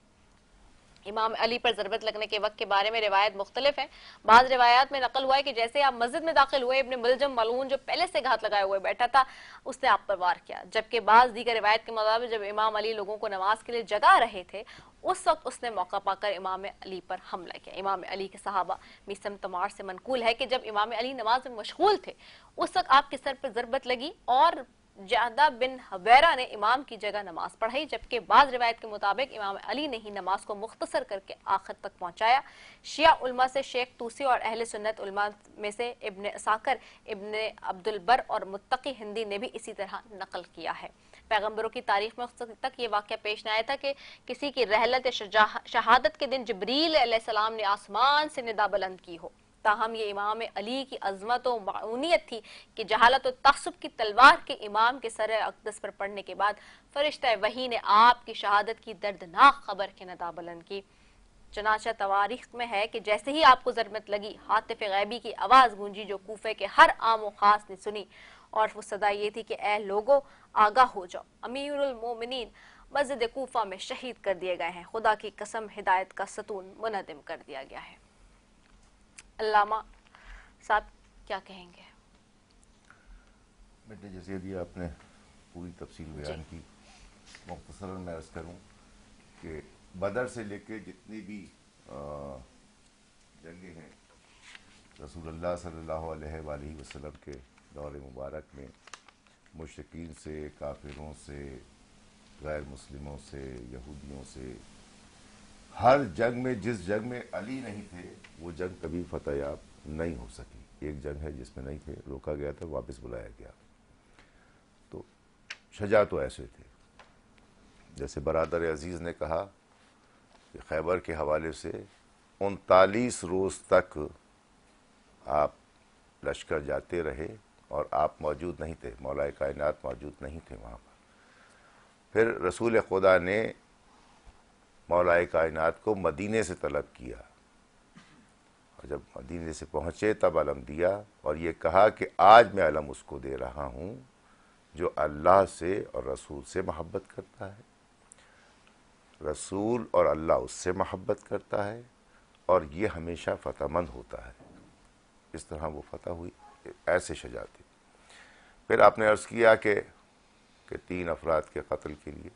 Speaker 2: امام علی پر ضربت لگنے کے وقت کے بارے میں روایت مختلف ہیں. بعض روایات میں نقل ہوا ہے کہ جیسے آپ مسجد میں داخل ہوئے, ابن ملجم ملعون جو پہلے سے گھات لگائے ہوئے بیٹھا تھا اس نے آپ پر وار کیا, جبکہ بعض دیگر روایت کے مطابق جب امام علی لوگوں کو نماز کے لیے جگا رہے تھے اس وقت اس نے موقع پا کر امام علی پر حملہ کیا. امام علی کے صحابہ میسم تمار سے منقول ہے کہ جب امام علی نماز میں مشغول تھے اس وقت آپ کے سر پر ضربت لگی اور جعدہ بن حبیرہ نے امام کی جگہ نماز پڑھائی, جبکہ بعض روایت کے مطابق امام علی نے ہی نماز کو مختصر کر کے آخر تک پہنچایا. شیعہ علماء سے شیخ توسی اور اہل سنت علماء میں سے ابن عساکر, ابن عبد البر اور متقی ہندی نے بھی اسی طرح نقل کیا ہے. پیغمبروں کی تاریخ میں تک یہ واقعہ پیش نہ آیا تھا کہ کسی کی رحلت شہادت کے دن جبریل علیہ السلام نے آسمان سے ندا بلند کی ہو. تاہم یہ امام علی کی عظمت و معونیت تھی کہ جہالت و تعصب کی تلوار کے امام کے سر اقدس پر پڑنے کے بعد فرشتہ وحی نے آپ کی شہادت کی دردناک خبر کے ندا بلند کی. چنانچہ تواریخ میں ہے کہ جیسے ہی آپ کو ضربت لگی ہاتف غیبی کی آواز گونجی جو کوفے کے ہر عام و خاص نے سنی, اور وہ صدا یہ تھی کہ اے لوگو آگاہ ہو جاؤ, امیر المومنین مسجد کوفہ میں شہید کر دیے گئے ہیں. خدا کی قسم ہدایت کا ستون منہدم کر دیا گیا ہے. علامہ صاحب کیا کہیں گے؟
Speaker 6: بیٹے جیسے ابھی آپ نے پوری تفصیل بیان کی, مختصراً میں عرض کروں کہ بدر سے لے کے جتنی بھی جنگیں ہیں رسول اللہ صلی اللہ علیہ وآلہ وسلم کے دور مبارک میں مشرکین سے, کافروں سے, غیر مسلموں سے, یہودیوں سے, ہر جنگ میں جس جنگ میں علی نہیں تھے وہ جنگ کبھی فتح یاب نہیں ہو سکی. ایک جنگ ہے جس میں نہیں تھے, روکا گیا تھا, واپس بلایا گیا. تو شجاع تو ایسے تھے جیسے برادر عزیز نے کہا کہ خیبر کے حوالے سے 39 روز تک آپ لشکر جاتے رہے اور آپ موجود نہیں تھے، مولا کائنات موجود نہیں تھے وہاں پر۔ پھر رسول خدا نے مولا کائنات کو مدینے سے طلب کیا، اور جب مدینے سے پہنچے تب علم دیا اور یہ کہا کہ آج میں علم اس کو دے رہا ہوں جو اللہ سے اور رسول سے محبت کرتا ہے، رسول اور اللہ اس سے محبت کرتا ہے، اور یہ ہمیشہ فتح مند ہوتا ہے۔ اس طرح وہ فتح ہوئی، ایسے شجاعتی۔ پھر آپ نے عرض کیا کہ 3 افراد کے قتل کے لیے،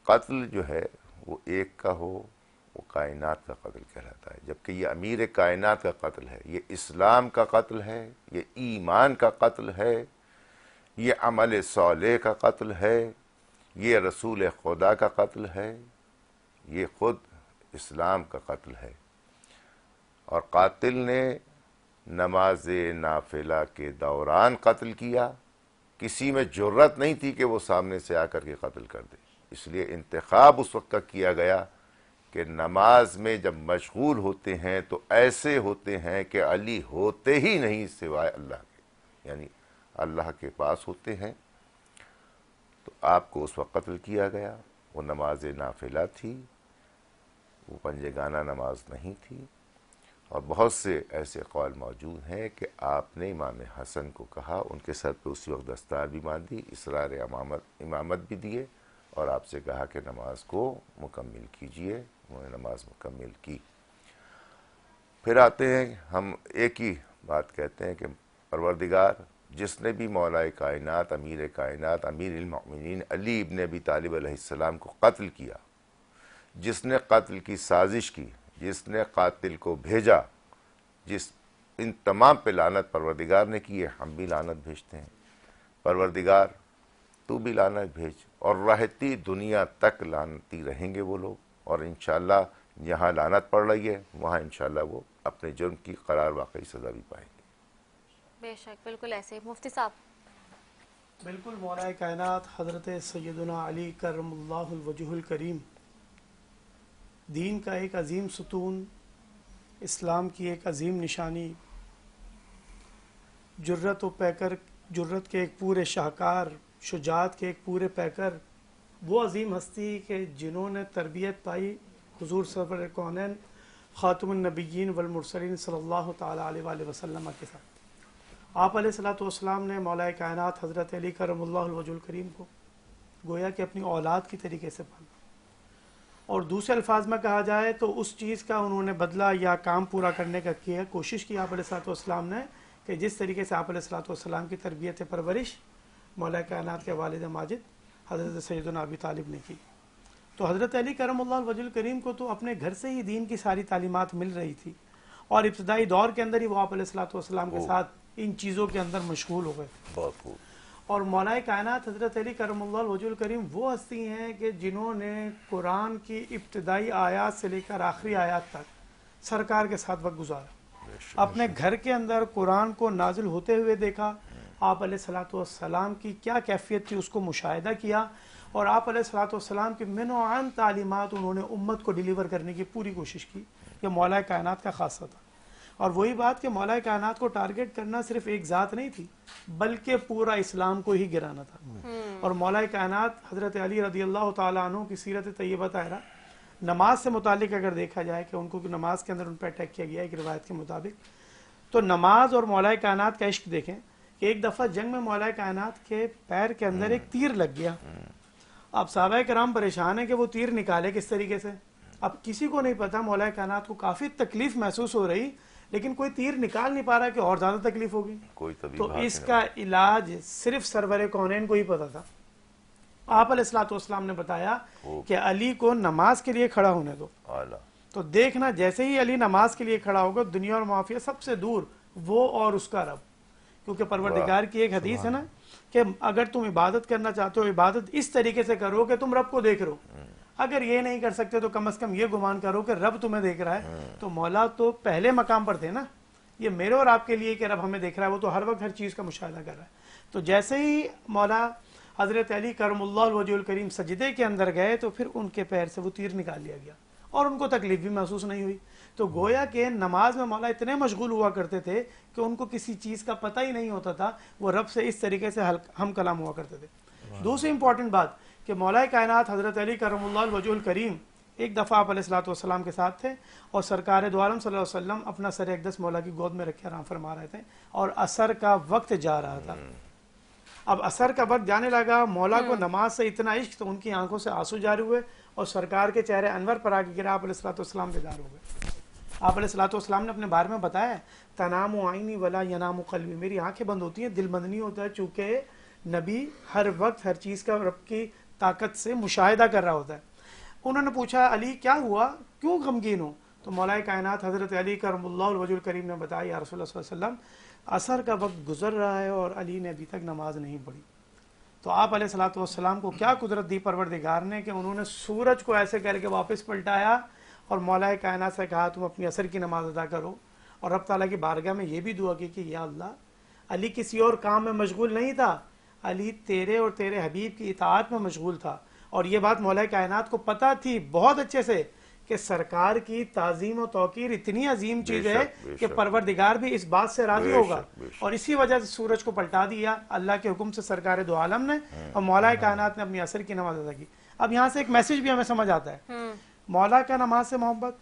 Speaker 6: قتل جو ہے وہ ایک کا ہو وہ کائنات کا قتل کہلاتا ہے، جبکہ یہ امیر کائنات کا قتل ہے، یہ اسلام کا قتل ہے، یہ ایمان کا قتل ہے، یہ عمل صالح کا قتل ہے، یہ رسول خدا کا قتل ہے، یہ خود اسلام کا قتل ہے۔ اور قاتل نے نماز نافلہ کے دوران قتل کیا، کسی میں جرت نہیں تھی کہ وہ سامنے سے آ کر کے قتل کر دے، اس لیے انتخاب اس وقت کا کیا گیا کہ نماز میں جب مشغول ہوتے ہیں تو ایسے ہوتے ہیں کہ علی ہوتے ہی نہیں سوائے اللہ کے، یعنی اللہ کے پاس ہوتے ہیں، تو آپ کو اس وقت قتل کیا گیا۔ وہ نماز نافلہ تھی، وہ پنجے گانا نماز نہیں تھی، اور بہت سے ایسے قول موجود ہیں کہ آپ نے امام حسن کو کہا، ان کے سر پہ اسی وقت دستار بھی باندھی، اسرار امامت بھی دیے، اور آپ سے کہا کہ نماز کو مکمل کیجئے۔ انہوں نے نماز مکمل کی۔ پھر آتے ہیں، ہم ایک ہی بات کہتے ہیں کہ پروردگار جس نے بھی مولا کائنات، امیر کائنات، امیر المؤمنین علی ابن ابی طالب علیہ السلام کو قتل کیا، جس نے قتل کی سازش کی، جس نے قاتل کو بھیجا، ان تمام پہ لعنت پروردگار نے کی ہے۔ ہم بھی لعنت بھیجتے ہیں، پروردگار تو بھی لعنت بھیج، اور رہتی دنیا تک لعنتی رہیں گے وہ لوگ، اور انشاءاللہ جہاں لعنت پڑ رہی ہے وہاں انشاءاللہ وہ اپنے جرم کی قرار واقعی سزا بھی پائیں گے۔
Speaker 2: بے شک، بالکل ایسے۔ مفتی صاحب
Speaker 5: بالکل مولا کائنات حضرت سیدنا علی کرم اللہ الوجہ الکریم دین کا ایک عظیم ستون، اسلام کی ایک عظیم نشانی، جرت و پیکر، جرت کے ایک پورے شاہکار، شجاعت کے ایک پورے پیکر، وہ عظیم ہستی کہ جنہوں نے تربیت پائی حضور سرور کونین خاتم النبیین والمرسلین صلی اللہ تعالیٰ علیہ وآلہ وسلم کے ساتھ۔ آپ علیہ الصلوۃ والسلام نے مولا کائنات حضرت علی کرم اللہ الوجہ الکریم کو گویا کہ اپنی اولاد کی طریقے سے پالا، اور دوسرے الفاظ میں کہا جائے تو اس چیز کا انہوں نے بدلہ یا کام پورا کرنے کا کوشش کی آپ علیہ الصلوۃ والسلام نے، کہ جس طریقے سے آپ علیہ الصلوۃ والسلام کی تربیت پرورش مولا کائنات کے والد ماجد حضرت سیدنا ابی طالب نے کی۔ تو حضرت علی کرم اللہ الوجہ الکریم کو تو اپنے گھر سے ہی دین کی ساری تعلیمات مل رہی تھی، اور ابتدائی دور کے اندر ہی وہ آپ علیہ الصلوۃ والسلام کے ساتھ ان چیزوں کے اندر مشغول ہو گئے۔
Speaker 6: بہت خوب۔
Speaker 5: اور مولا کائنات حضرت علی کرم اللہ الوجہ الکریم وہ ہستی ہیں کہ جنہوں نے قرآن کی ابتدائی آیات سے لے کر آخری آیات تک سرکار کے ساتھ وقت گزارا، اپنے گھر کے اندر قرآن کو نازل ہوتے ہوئے دیکھا، آپ علیہ الصلوۃ والسلام کی کیا کیفیت تھی اس کو مشاہدہ کیا، اور آپ علیہ الصلوۃ والسلام کی من و عن تعلیمات انہوں نے امت کو ڈیلیور کرنے کی پوری کوشش کی۔ یہ مولا کائنات کا خاصہ تھا، اور وہی بات کہ مولا کائنات کو ٹارگٹ کرنا صرف ایک ذات نہیں تھی بلکہ پورا اسلام کو ہی گرانا تھا۔ اور مولا کائنات حضرت علی رضی اللہ تعالیٰ عنہ کی سیرت طیبہ طاہرہ، نماز سے متعلق اگر دیکھا جائے کہ ان کو نماز کے اندر ان پہ اٹیک کیا گیا ایک روایت کے مطابق، تو نماز اور مولا کائنات کا عشق دیکھیں کہ ایک دفعہ جنگ میں مولا کائنات کے پیر کے اندر ایک تیر لگ گیا۔ اب صحابہ کرام پریشان ہیں کہ وہ تیر نکالے کس طریقے سے، اب کسی کو نہیں پتا، مولا کائنات کو کافی تکلیف محسوس ہو رہی لیکن کوئی تیر نکال نہیں پا رہا کہ اور زیادہ تکلیف ہوگی، تو اس کا علاج صرف سرور کونین کو ہی پتا تھا۔ آپ علیہ الصلوۃ والسلام نے بتایا کہ علی کو نماز کے لیے کھڑا ہونے دو، تو دیکھنا جیسے ہی علی نماز کے لیے کھڑا ہوگا دنیا اور معافیہ سب سے دور وہ اور اس کا رب، کیونکہ پروردگار کی ایک حدیث ہے نا کہ اگر تم عبادت کرنا چاہتے ہو عبادت اس طریقے سے کرو کہ تم رب کو دیکھ رہے ہو، اگر یہ نہیں کر سکتے تو کم از کم یہ گمان کرو کہ رب تمہیں دیکھ رہا ہے۔ تو مولا تو پہلے مقام پر تھے نا، یہ میرے اور آپ کے لیے کہ رب ہمیں دیکھ رہا ہے، وہ تو ہر وقت ہر چیز کا مشاہدہ کر رہا ہے۔ تو جیسے ہی مولا حضرت علی کرم اللہ وجہ الکریم سجدے کے اندر گئے تو پھر ان کے پیر سے وہ تیر نکال لیا گیا اور ان کو تکلیف بھی محسوس نہیں ہوئی. تو گویا کہ نماز میں مولا اتنے مشغول ہوا کرتے تھے کہ ان کو کسی چیز کا پتہ ہی نہیں ہوتا تھا, وہ رب سے اس طریقے سے ہم کلام ہوا کرتے تھے. دوسری امپورٹنٹ بات کہ مولا کائنات حضرت علی کرم اللہ وجہ الکریم ایک دفعہ آپ علیہ الصلوۃ والسلام کے ساتھ تھے اور سرکار دو عالم صلی اللہ علیہ وسلم اپنا سر اقدس مولا کی گود میں رکھے آرام فرما رہے تھے اور عصر کا وقت جا رہا تھا. اب عصر کا وقت جانے لگا, مولا کو نماز سے اتنا عشق تو ان کی آنکھوں سے آنسو جاری ہوئے اور سرکار کے چہرے انور پر آ کے گرا, آپ علیہ الصلوۃ والسلام بیدار ہو گئے. آپ علیہ الصلوۃ والسلام نے اپنے بارے میں بتایا تنام عینی ولا ینام قلبی, میری آنکھیں بند ہوتی ہیں دل بند نہیں ہوتا ہے, چونکہ نبی ہر وقت ہر چیز کا رب کی طاقت سے مشاہدہ کر رہا ہوتا ہے. انہوں نے پوچھا علی کیا ہوا, کیوں غمگین ہو؟ تو مولا کائنات حضرت علی کرم اللہ وجہ الکریم نے بتایا یا رسول اللہ صلی اللہ علیہ وسلم عصر کا وقت گزر رہا ہے اور علی نے ابھی تک نماز نہیں پڑھی. تو آپ علیہ الصلوۃ والسلام کو کیا قدرت دی پروردگار نے کہ انہوں نے سورج کو ایسے کر کے واپس پلٹایا اور مولا کائنات سے کہا تم اپنی عصر کی نماز ادا کرو, اور رب تعالیٰ کی بارگاہ میں یہ بھی دعا کی کہ یا اللہ علی کسی اور کام میں مشغول نہیں تھا, علی تیرے اور تیرے حبیب کی اطاعت میں مشغول تھا. اور یہ بات مولا کائنات کو پتہ تھی بہت اچھے سے کہ سرکار کی تعظیم و توقیر اتنی عظیم چیز ہے کہ پروردگار بھی اس بات سے راضی ہوگا, اور اسی وجہ سے سورج کو پلٹا دیا اللہ کے حکم سے سرکار دو عالم نے, اور مولا کائنات نے اپنی عصر کی نماز ادا کی. اب یہاں سے ایک میسج بھی ہمیں سمجھ آتا ہے, مولا کا نماز سے محبت,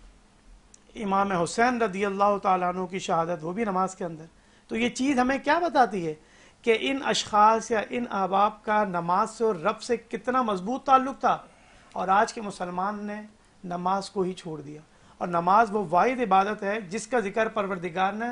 Speaker 5: امام حسین رضی اللہ تعالیٰ عنہ کی شہادت وہ بھی نماز کے اندر. تو یہ چیز ہمیں کیا بتاتی ہے کہ ان اشخاص یا ان احباب کا نماز سے اور رب سے کتنا مضبوط تعلق تھا, اور آج کے مسلمان نے نماز کو ہی چھوڑ دیا. اور نماز وہ واحد عبادت ہے جس کا ذکر پروردگار نے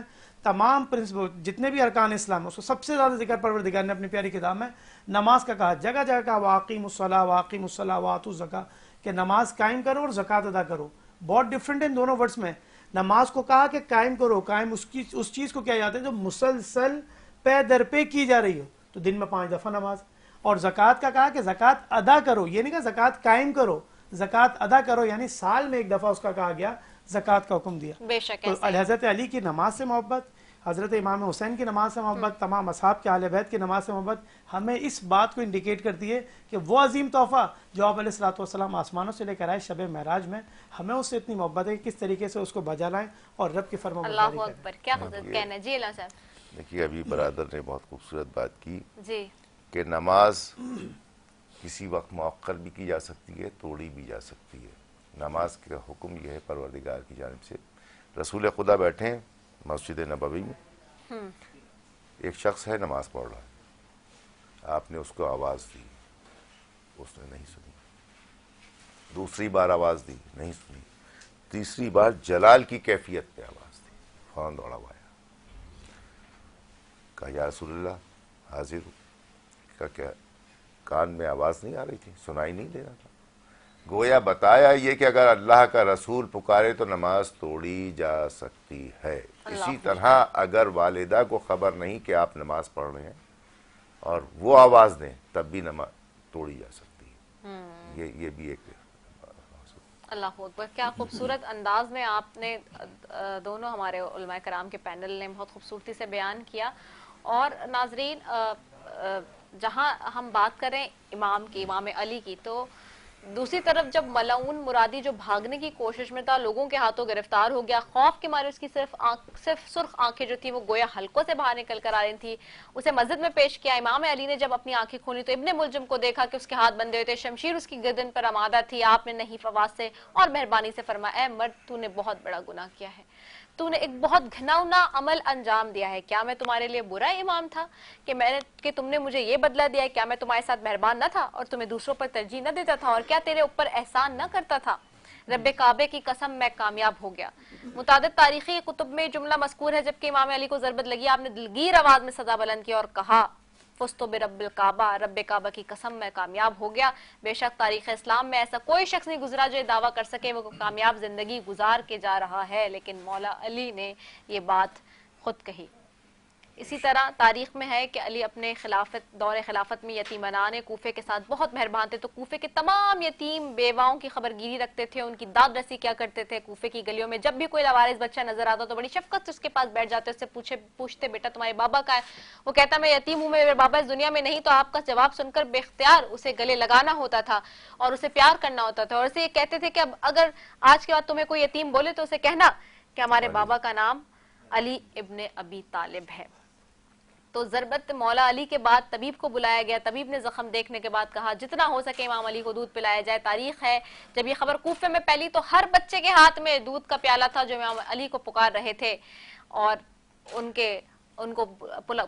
Speaker 5: تمام پرنسپل جتنے بھی ارکان اسلام اس کو سب سے زیادہ ذکر پروردگار نے اپنی پیاری کتاب میں نماز کا کہا. جگہ جگہ کہا واقیم الصلاۃ واقیم الصلاۃ وآتوا الزکاۃ, کہ نماز قائم کرو اور زکوٰۃ ادا کرو. بہت ڈفرینٹ ان دونوں ورڈز میں. نماز کو کہا کہ قائم کرو, قائم اس چیز کو کیا جاتا ہے جو مسلسل پے در پہ کی جا رہی ہو, تو دن میں 5 دفعہ نماز. اور زکوٰۃ کا کہا کہ زکوٰۃ ادا کرو, یہ نہیں کہا زکوٰۃ قائم کرو, زکوٰۃ ادا کرو, یعنی سال میں ایک دفعہ اس کا کہا گیا, زکوٰۃ کا حکم دیا.
Speaker 2: بے شک
Speaker 5: تو حضرت علی کی نماز سے محبت, حضرت امام حسین کی نماز سے محبت, تمام اصحاب کے اہل بیت کی نماز سے محبت ہمیں اس بات کو انڈیکیٹ کرتی ہے کہ وہ عظیم تحفہ جو آپ علیہ الصلوۃ والسلام آسمانوں سے لے کر آئے شب معراج میں, ہمیں اس سے اتنی محبت ہے کہ کس طریقے سے اس کو بجا لائیں اور رب کی فرما برداری
Speaker 2: اللہ
Speaker 5: کریں.
Speaker 2: اکبر, کیا حضرت کہنا ہے. جی اللہ صاحب.
Speaker 6: دیکھیے ابھی برادر نے بہت خوبصورت بات کی
Speaker 2: جی
Speaker 6: کہ نماز کسی وقت مؤخر بھی کی جا سکتی ہے, توڑی بھی جا سکتی ہے. نماز کا حکم یہ ہے پروردگار کی جانب سے. رسول خدا بیٹھے ہیں مسجد نبوی میں, ایک شخص ہے نماز پڑھ رہا ہے, آپ نے اس کو آواز دی, اس نے نہیں سنی. دوسری بار آواز دی, نہیں سنی. تیسری بار جلال کی کیفیت پہ آواز دی, فوراً دوڑا ہوا آیا, کہا یا رسول اللہ حاضر ہوں. کہا کیا کان میں آواز نہیں آ رہی تھی, سنائی نہیں دے رہا تھا؟ گویا بتایا یہ کہ اگر اللہ کا رسول پکارے تو نماز توڑی جا سکتی ہے. اسی طرح اگر والدہ کو خبر نہیں کہ آپ نماز پڑھ رہے ہیں اور وہ آواز دیں تب بھی نماز توڑی جا سکتی ہے. یہ بھی ایک
Speaker 2: اللہ اکبر, کیا خوبصورت انداز میں آپ نے دونوں ہمارے علماء کرام کے پینل نے بہت خوبصورتی سے بیان کیا. اور ناظرین, جہاں ہم بات کریں امام کی, امام علی کی, تو دوسری طرف جب ملعون مرادی جو بھاگنے کی کوشش میں تھا, لوگوں کے ہاتھوں گرفتار ہو گیا, خوف کے مارے اس کی صرف سرخ آنکھیں جو تھی وہ گویا حلقوں سے باہر نکل کر آ رہی تھی, اسے مسجد میں پیش کیا. امام علی نے جب اپنی آنکھیں کھولی تو ابن ملجم کو دیکھا کہ اس کے ہاتھ بندھے ہوئے تھے, شمشیر اس کی گردن پر آمادہ تھی. آپ نے نہیں فواز سے اور مہربانی سے فرمایا, اے مرد تو نے بہت بڑا گناہ کیا ہے, تو نے ایک بہت گھناؤنا عمل انجام دیا ہے. کیا میں تمہارے لیے برا امام تھا کہ تم نے مجھے یہ بدلہ دیا ہے؟ کیا میں تمہارے ساتھ مہربان نہ تھا اور تمہیں دوسروں پر ترجیح نہ دیتا تھا؟ اور کیا تیرے اوپر احسان نہ کرتا تھا؟ رب کعبے کی قسم میں کامیاب ہو گیا. متعدد تاریخی کتب میں جملہ مذکور ہے, جبکہ امام علی کو ضربت لگی, آپ نے دلگیر آواز میں صدا بلند کی اور کہا فزت برب الکعبہ, رب کعبہ کی قسم میں کامیاب ہو گیا. بے شک تاریخ اسلام میں ایسا کوئی شخص نہیں گزرا جو دعویٰ کر سکے وہ کامیاب زندگی گزار کے جا رہا ہے, لیکن مولا علی نے یہ بات خود کہی. اسی طرح تاریخ میں ہے کہ علی اپنے دور خلافت میں یتیمانان کوفے کے ساتھ بہت مہربان تھے، تو کوفے کے تمام یتیم بیواؤں کی خبر گیری رکھتے تھے، ان کی داد رسی کیا کرتے تھے کوفے کی گلیوں میں۔ جب بھی کوئی لاوارث بچہ نظر آتا تو بڑی شفقت سے اس کے پاس بیٹھ جاتے، اس سے پوچھتے بیٹا تمہارے بابا کا ہے؟ وہ کہتا میں یتیم ہوں، میرے بابا اس دنیا میں نہیں، تو آپ کا جواب سن کر بے اختیار اسے گلے لگانا ہوتا تھا اور اسے پیار کرنا ہوتا تھا، اور اسے یہ کہتے تھے کہ اب اگر آج کے بعد تمہیں کوئی یتیم بولے تو اسے کہنا کہ ہمارے بابا کا نام علی ابن ابی طالب ہے۔ تو ضربت مولا علی کے بعد طبیب کو بلایا گیا، طبیب نے زخم دیکھنے کے بعد کہا جتنا ہو سکے امام علی کو دودھ پلایا جائے۔ تاریخ ہے جب یہ خبر کوفے میں پھیلی تو ہر بچے کے ہاتھ میں دودھ کا پیالہ تھا جو امام علی کو پکار رہے تھے، اور ان کو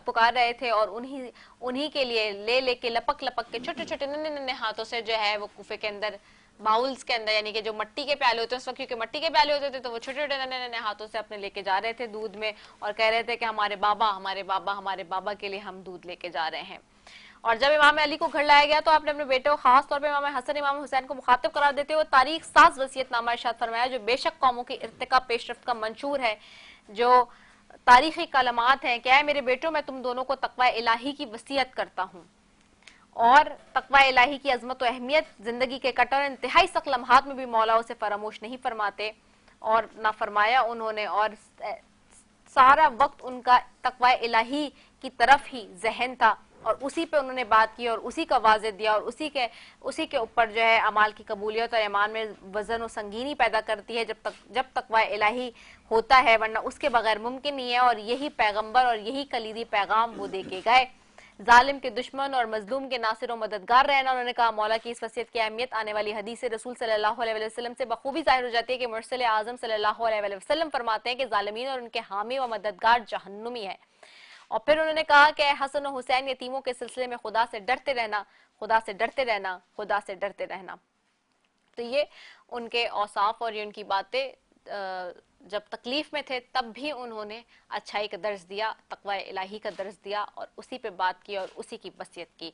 Speaker 2: پکار رہے تھے، اور انہی کے لیے لے کے لپک کے چھوٹے چھوٹے ننھے ہاتھوں سے جو ہے وہ کوفے کے اندر باؤلز کے اندر، یعنی کہ جو مٹی کے پیالے ہوتے ہیں اس وقت، کیونکہ مٹی کے پیالے ہوتے تھے تو وہ چھوٹے چھوٹے ننھے ہاتھوں سے اپنے لے کے جا رہے تھے دودھ میں، اور کہہ رہے تھے کہ ہمارے بابا کے لیے ہم دودھ لے کے جا رہے ہیں۔ اور جب امام علی کو گھر لایا گیا تو آپ نے اپنے بیٹے کو خاص طور پہ امام حسن امام حسین کو مخاطب قرار دیتے ہوئے تاریخ ساز وصیت نامہ ارشاد فرمایا، جو بے شک قوموں کی ارتقا پیش رفت کا منشور ہے، جو تاریخی کلمات ہیں کہ اے میرے بیٹوں میں تم دونوں کو تقوی الہی کی وصیت کرتا ہوں، اور تقوی الہی کی عظمت و اہمیت زندگی کے کٹر انتہائی سخت لمحات میں بھی مولا اسے فراموش نہیں فرماتے، اور نہ فرمایا انہوں نے، اور سارا وقت ان کا تقوی الہی کی طرف ہی ذہن تھا، اور اسی پہ انہوں نے بات کی اور اسی کا واضح دیا، اور اسی کے اوپر جو ہے اعمال کی قبولیت اور ایمان میں وزن و سنگینی پیدا کرتی ہے جب تقوی الہی ہوتا ہے، ورنہ اس کے بغیر ممکن نہیں ہے۔ اور یہی پیغمبر اور یہی کلیدی پیغام وہ دے کے گئے، ظالم کے دشمن اور مظلوم کے ناصر و مددگار رہنا۔ انہوں نے کہا مولا کی اس وصیت کی اہمیت آنے والی حدیث رسول صلی اللہ علیہ وسلم سے بخوبی ظاہر ہو جاتی ہے کہ مرسل اعظم صلی اللہ علیہ وسلم فرماتے ہیں کہ ظالمین اور ان کے حامی و مددگار جہنمی ہیں۔ اور پھر انہوں نے کہا کہ حسن و حسین یتیموں کے سلسلے میں خدا سے ڈرتے رہنا، خدا سے ڈرتے رہنا، خدا سے ڈرتے رہنا۔ تو یہ ان کے اوصاف اور یہ ان کی باتیں جب تکلیف میں تھے تب بھی انہوں نے اچھائی کا درس دیا، تقوی الہی کا درس دیا، اور اسی پہ بات کی اور اسی کی وصیت کی۔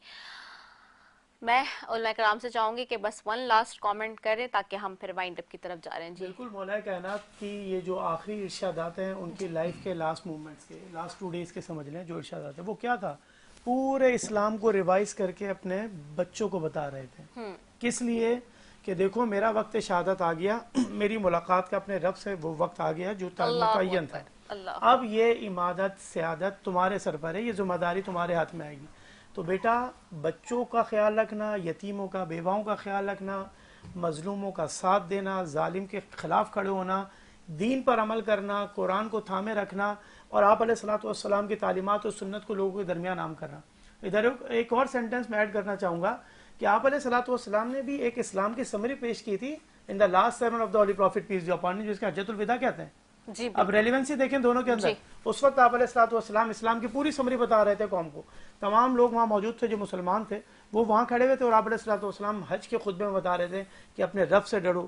Speaker 2: میں علماء کرام سے چاہوں گی کہ بس ون لاسٹ کامنٹ کریں تاکہ ہم پھر وائنڈ اپ کی طرف جا رہے ہیں۔ جی
Speaker 5: بالکل، مولا کائنات کی یہ جو آخری ارشادات ہیں ان کی لائف کے لاسٹ مومنٹس کے لاسٹ 2 days کے سمجھ لیں جو ارشادات ہیں وہ کیا تھا، پورے اسلام کو ریوائز کر کے اپنے بچوں کو بتا رہے تھے۔ کس لیے؟ کہ دیکھو میرا وقت شہادت آ گیا، میری ملاقات کا اپنے رب سے وہ وقت آ گیا جو متعین تھا، اب یہ امادت سیادت تمہارے سر پر ہے، یہ ذمہ داری تمہارے ہاتھ میں آئے گی۔ تو بیٹا بچوں کا خیال رکھنا، یتیموں کا بیواؤں کا خیال رکھنا، مظلوموں کا ساتھ دینا، ظالم کے خلاف کھڑے ہونا، دین پر عمل کرنا، قرآن کو تھامے رکھنا، اور آپ علیہ الصلوۃ والسلام کی تعلیمات اور سنت کو لوگوں کے درمیان عام کرنا۔ ادھر ایک اور سینٹنس میں ایڈ کرنا چاہوں گا کہ آپ علیہ الصلوۃ والسلام نے بھی ایک اسلام کی سمری پیش کی تھی in the last sermon of the holy prophet peace be upon him, جس کو حجۃ الوداع کہتے ہیں۔
Speaker 2: جی
Speaker 5: اب ریلیونسی دیکھیں دونوں کے اندر، اس وقت آپ علیہ الصلوۃ والسلام اسلام کی پوری سمری بتا رہے تھے قوم کو، تمام لوگ وہاں موجود تھے جو مسلمان تھے وہ وہاں کھڑے ہوئے تھے، اور آپ علیہ الصلوۃ والسلام حج کے خطبے میں بتا رہے تھے کہ اپنے رب سے ڈرو،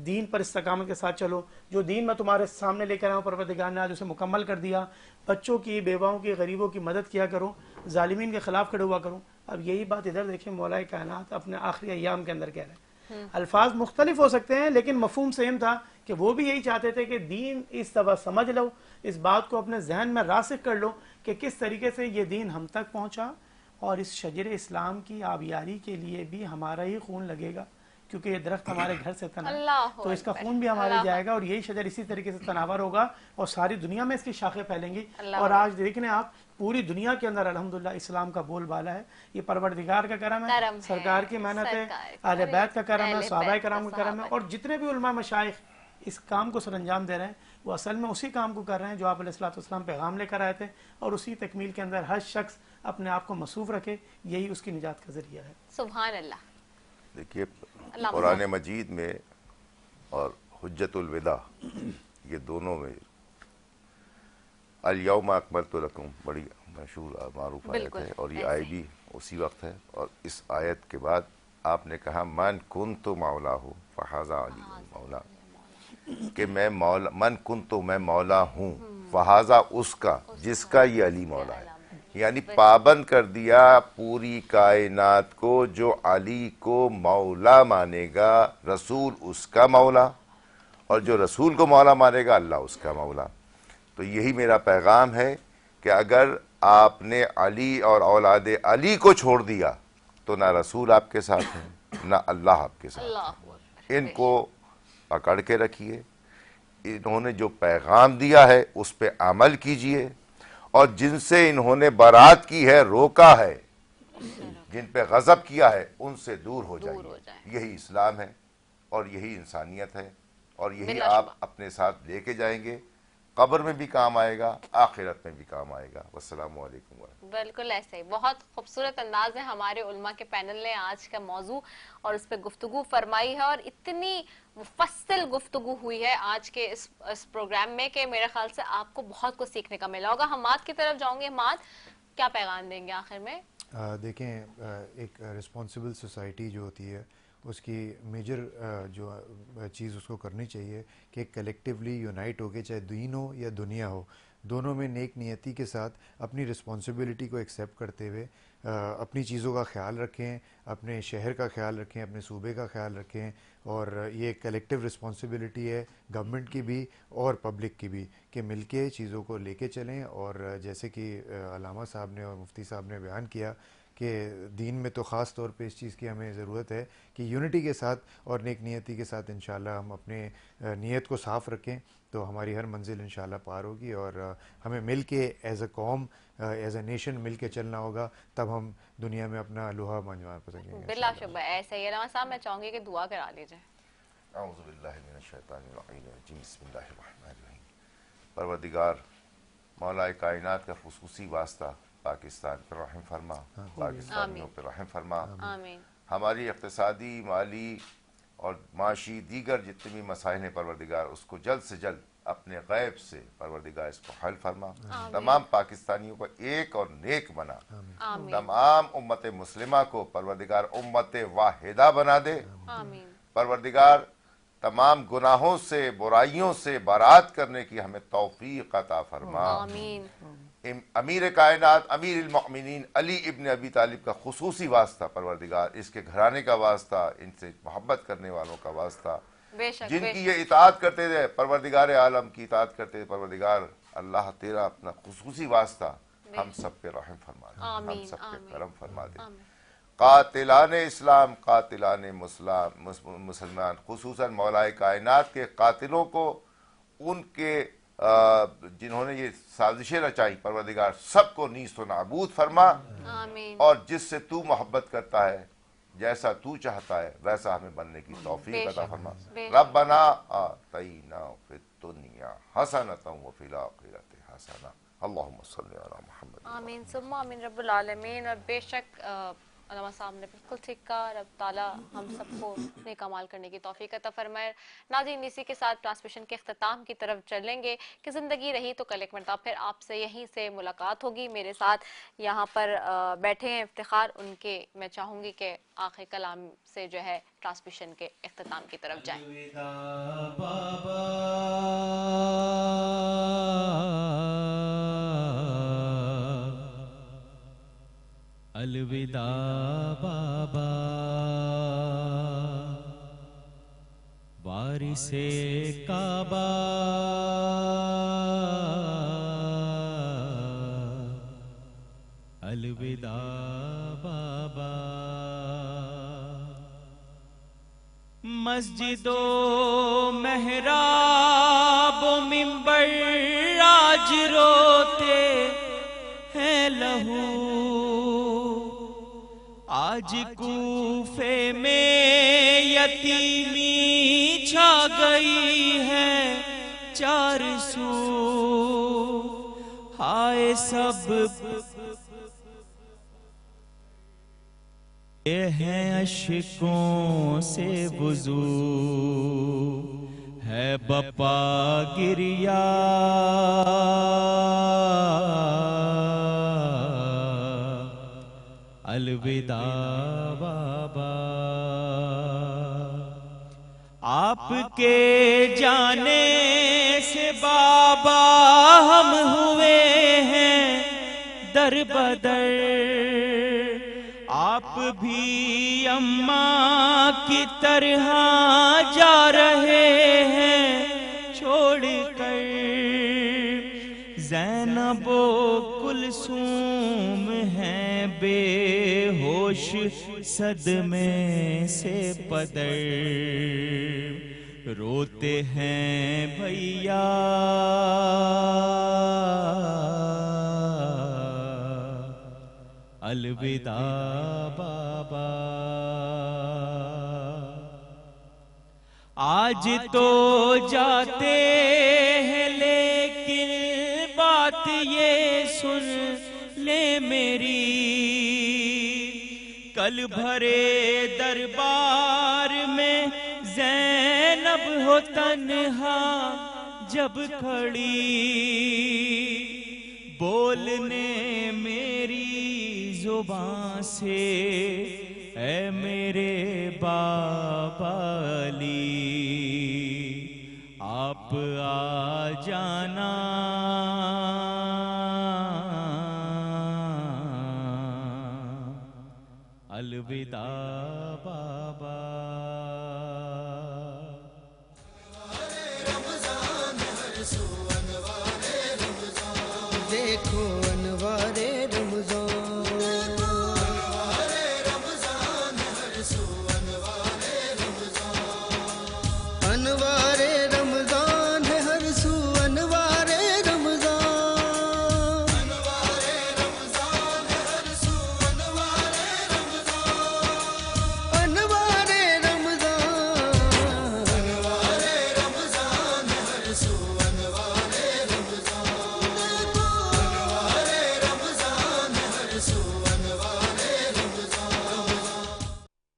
Speaker 5: دین پر استقامت کے ساتھ چلو، جو دین میں تمہارے سامنے لے کر آیا ہوں پروردگار نے آج اسے مکمل کر دیا، بچوں کی، بیواؤں کی، غریبوں کی مدد کیا کرو، ظالمین کے خلاف کھڑے ہوا کرو۔ اب یہی بات ادھر دیکھیں مولا کائنات اپنے آخری ایام کے اندر کہہ رہے ہیں، الفاظ مختلف ہو سکتے ہیں لیکن مفہوم سیم تھا کہ وہ بھی یہی چاہتے تھے کہ دین اس طرح سمجھ لو، اس بات کو اپنے ذہن میں راسخ کر لو کہ کس طریقے سے یہ دین ہم تک پہنچا، اور اس شجر اسلام کی آبیاری کے لیے بھی ہمارا ہی خون لگے گا، کیونکہ یہ درخت ہمارے گھر سے تنا ہے تو اس کا خون بھی ہمارے جائے گا، اور یہی شجر اسی طریقے سے تناور ہوگا اور ساری دنیا میں اس کی شاخیں پھیلیں گی۔ اور آج دیکھیں آپ پوری دنیا کے اندر الحمدللہ اسلام کا بول بالا ہے، یہ پروردگار کا کرم ہے، سرکار کی محنت ہے، اہل بیت کا کرم ہے، صحابہ کرام کا کرم ہے، اور جتنے بھی علماء مشائخ اس کام کو سر انجام دے رہے ہیں وہ اصل میں اسی کام کو کر رہے ہیں جو آپ علیہ الصلوۃ والسلام پیغام لے کر آئے تھے، اور اسی تکمیل کے اندر ہر شخص اپنے آپ کو مصروف رکھے، یہی اس کی نجات کا ذریعہ ہے۔
Speaker 2: سبحان اللہ۔
Speaker 6: دیکھیے قرآن مجید میں اور حجت الوداع یہ دونوں میں الیوم اکملت لکم بڑی مشہور معروف آیت ہے، اور یہ آئے بھی اسی وقت ہے، اور اس آیت کے بعد آپ نے کہا من کنت مولا ہوں فہذا علی مولا، کہ میں مولا، من کنت میں مولا ہوں، فہذا اس کا جس کا یہ علی مولا ہے، یعنی پابند کر دیا پوری کائنات کو، جو علی کو مولا مانے گا رسول اس کا مولا، اور جو رسول کو مولا مانے گا اللہ اس کا مولا۔ تو یہی میرا پیغام ہے کہ اگر آپ نے علی اور اولاد علی کو چھوڑ دیا تو نہ رسول آپ کے ساتھ ہیں نہ اللہ آپ کے ساتھ
Speaker 2: اللہ
Speaker 6: ہیں۔ ان کو پکڑ کے رکھیے، انہوں نے جو پیغام دیا ہے اس پہ عمل کیجئے، اور جن سے انہوں نے برات کی ہے، روکا ہے، جن پہ غضب کیا ہے، ان سے دور ہو جائیے۔ یہی اسلام ہے اور یہی انسانیت ہے، اور یہی آپ اپنے ساتھ لے کے جائیں گے، قبر میں بھی کام آئے گا، آخرت میں بھی کام آئے گا۔ والسلام علیکم ورحمۃ اللہ۔
Speaker 2: بالکل ایسے ہی بہت خوبصورت انداز ہے ہمارے علماء کے پینل نے آج کا موضوع اور اس پہ گفتگو فرمائی ہے، اور اتنی مفصل گفتگو ہوئی ہے آج کے اس پروگرام میں کہ میرے خیال سے آپ کو بہت کچھ سیکھنے کا ملا ہوگا۔ ہم مات کی طرف جاؤں گے، مات کیا پیغام دیں گے آخر میں؟
Speaker 7: دیکھیں، ایک رسپانسبل سوسائٹی جو ہوتی ہے اس کی میجر جو چیز اس کو کرنی چاہیے کہ کلیکٹیولی یونائٹ ہو کے، چاہے دین ہو یا دنیا ہو، دونوں میں نیک نیتی کے ساتھ اپنی رسپانسبلٹی کو ایکسیپٹ کرتے ہوئے اپنی چیزوں کا خیال رکھیں، اپنے شہر کا خیال رکھیں، اپنے صوبے کا خیال رکھیں، اور یہ کلیکٹیو رسپانسبلٹی ہے گورنمنٹ کی بھی اور پبلک کی بھی کہ مل کے چیزوں کو لے کے چلیں۔ اور جیسے کہ علامہ صاحب نے اور مفتی صاحب نے بیان کیا کہ دین میں تو خاص طور پہ اس چیز کی ہمیں ضرورت ہے کہ یونٹی کے ساتھ اور نیک نیتی کے ساتھ انشاءاللہ ہم اپنے نیت کو صاف رکھیں تو ہماری ہر منزل انشاءاللہ پار ہوگی، اور ہمیں مل کے ایز اے قوم، ایز اے نیشن مل کے چلنا ہوگا، تب ہم دنیا میں اپنا لوہا منوا سکیں گے۔
Speaker 2: بلا شبہ ایسا ہی۔ علامہ صاحب میں چاہوں گی کہ دعا کرا لیجیے۔
Speaker 6: اعوذ باللہ من الشیطان الرجیم، بسم اللہ الرحمن الرحیم۔ پروردگار مولا کائنات کا خصوصی واسطہ پاکستان پر رحم فرما، پاکستانیوں پر رحم فرما،
Speaker 2: آمین۔
Speaker 6: ہماری اقتصادی، مالی اور معاشی دیگر جتنے بھی مسائل ہیں پروردگار اس کو جلد سے جلد اپنے غیب سے پروردگار اس کو حل فرما، تمام پاکستانیوں کو ایک اور نیک بنا،
Speaker 2: آمین۔
Speaker 6: تمام امت مسلمہ کو پروردگار امت واحدہ بنا دے،
Speaker 2: آمین۔
Speaker 6: پروردگار تمام گناہوں سے، برائیوں سے برات کرنے کی ہمیں توفیق عطا فرما۔
Speaker 2: آمین۔
Speaker 6: امیر کائنات امیر المؤمنین علی ابن ابی طالب کا خصوصی واسطہ پروردگار، اس کے گھرانے کا واسطہ، ان سے محبت کرنے والوں کا واسطہ،
Speaker 2: بے شک
Speaker 6: جن کی یہ اطاعت کرتے تھے، پروردگار عالم کی اطاعت کرتے تھے، پروردگار اللہ تیرا اپنا خصوصی واسطہ ہم سب پہ رحم فرما دے، ہم سب پہ کرم فرما دے۔ قاتلان اسلام، قاتلان مسلمان، خصوصاً مولا کائنات کے قاتلوں کو، ان کے جنہوں نے یہ سازشیں رچائی، پروردگار سب کو نیست و نابود فرما،
Speaker 2: آمین۔
Speaker 6: اور جس سے تو محبت کرتا ہے، جیسا تو چاہتا ہے ویسا ہمیں بننے کی توفیق عطا فرما۔ ربنا آتینا فی الدنیا حسنۃ وفی الآخرۃ حسنۃ، اللہم صلی علی محمد۔
Speaker 2: آمین ثم آمین رب العالمین۔ اور بے شک علامہ صاحب نے بالکل ٹھیک کہا، رب تعالیٰ ہم سب کو نیک اعمال کرنے کی توفیق عطا فرمائے۔ ناظرین، اسی کے ساتھ ٹرانسمیشن کے اختتام کی طرف چلیں گے کہ زندگی رہی تو کل ایک مرتبہ پھر آپ سے یہیں سے ملاقات ہوگی۔ میرے ساتھ یہاں پر بیٹھے ہیں افتخار، ان کے میں چاہوں گی کہ آخر کلام سے جو ہے ٹرانسمیشن کے اختتام کی طرف جائیں۔
Speaker 1: الوداع بابا، وارث کعبہ، الوداع بابا، مسجد و محراب و منبر آج روتے ہیں لہو، آج کوفے میں یتیمی چھا گئی ہے چار سو، ہائے سب یہ ہے اشکوں سے وضو، ہے بپا گریا، الوداع بابا، آپ کے جانے سے بابا ہم ہوئے ہیں در بدر، آپ بھی اماں کی طرح جا رہے ہیں چھوڑ کر
Speaker 8: زینب و کلثوم ہیں بے ہوش صدمے سے پدر روتے ہیں بھیا الوداع بابا آج تو جاتے ہیں لیکن بات یہ سن لے میری کل بھرے دربار میں زینب ہو تنہا جب کھڑی بولنے میری زبان سے اے میرے بابا علی آپ آ جانا الوداع بابا
Speaker 9: دیکھو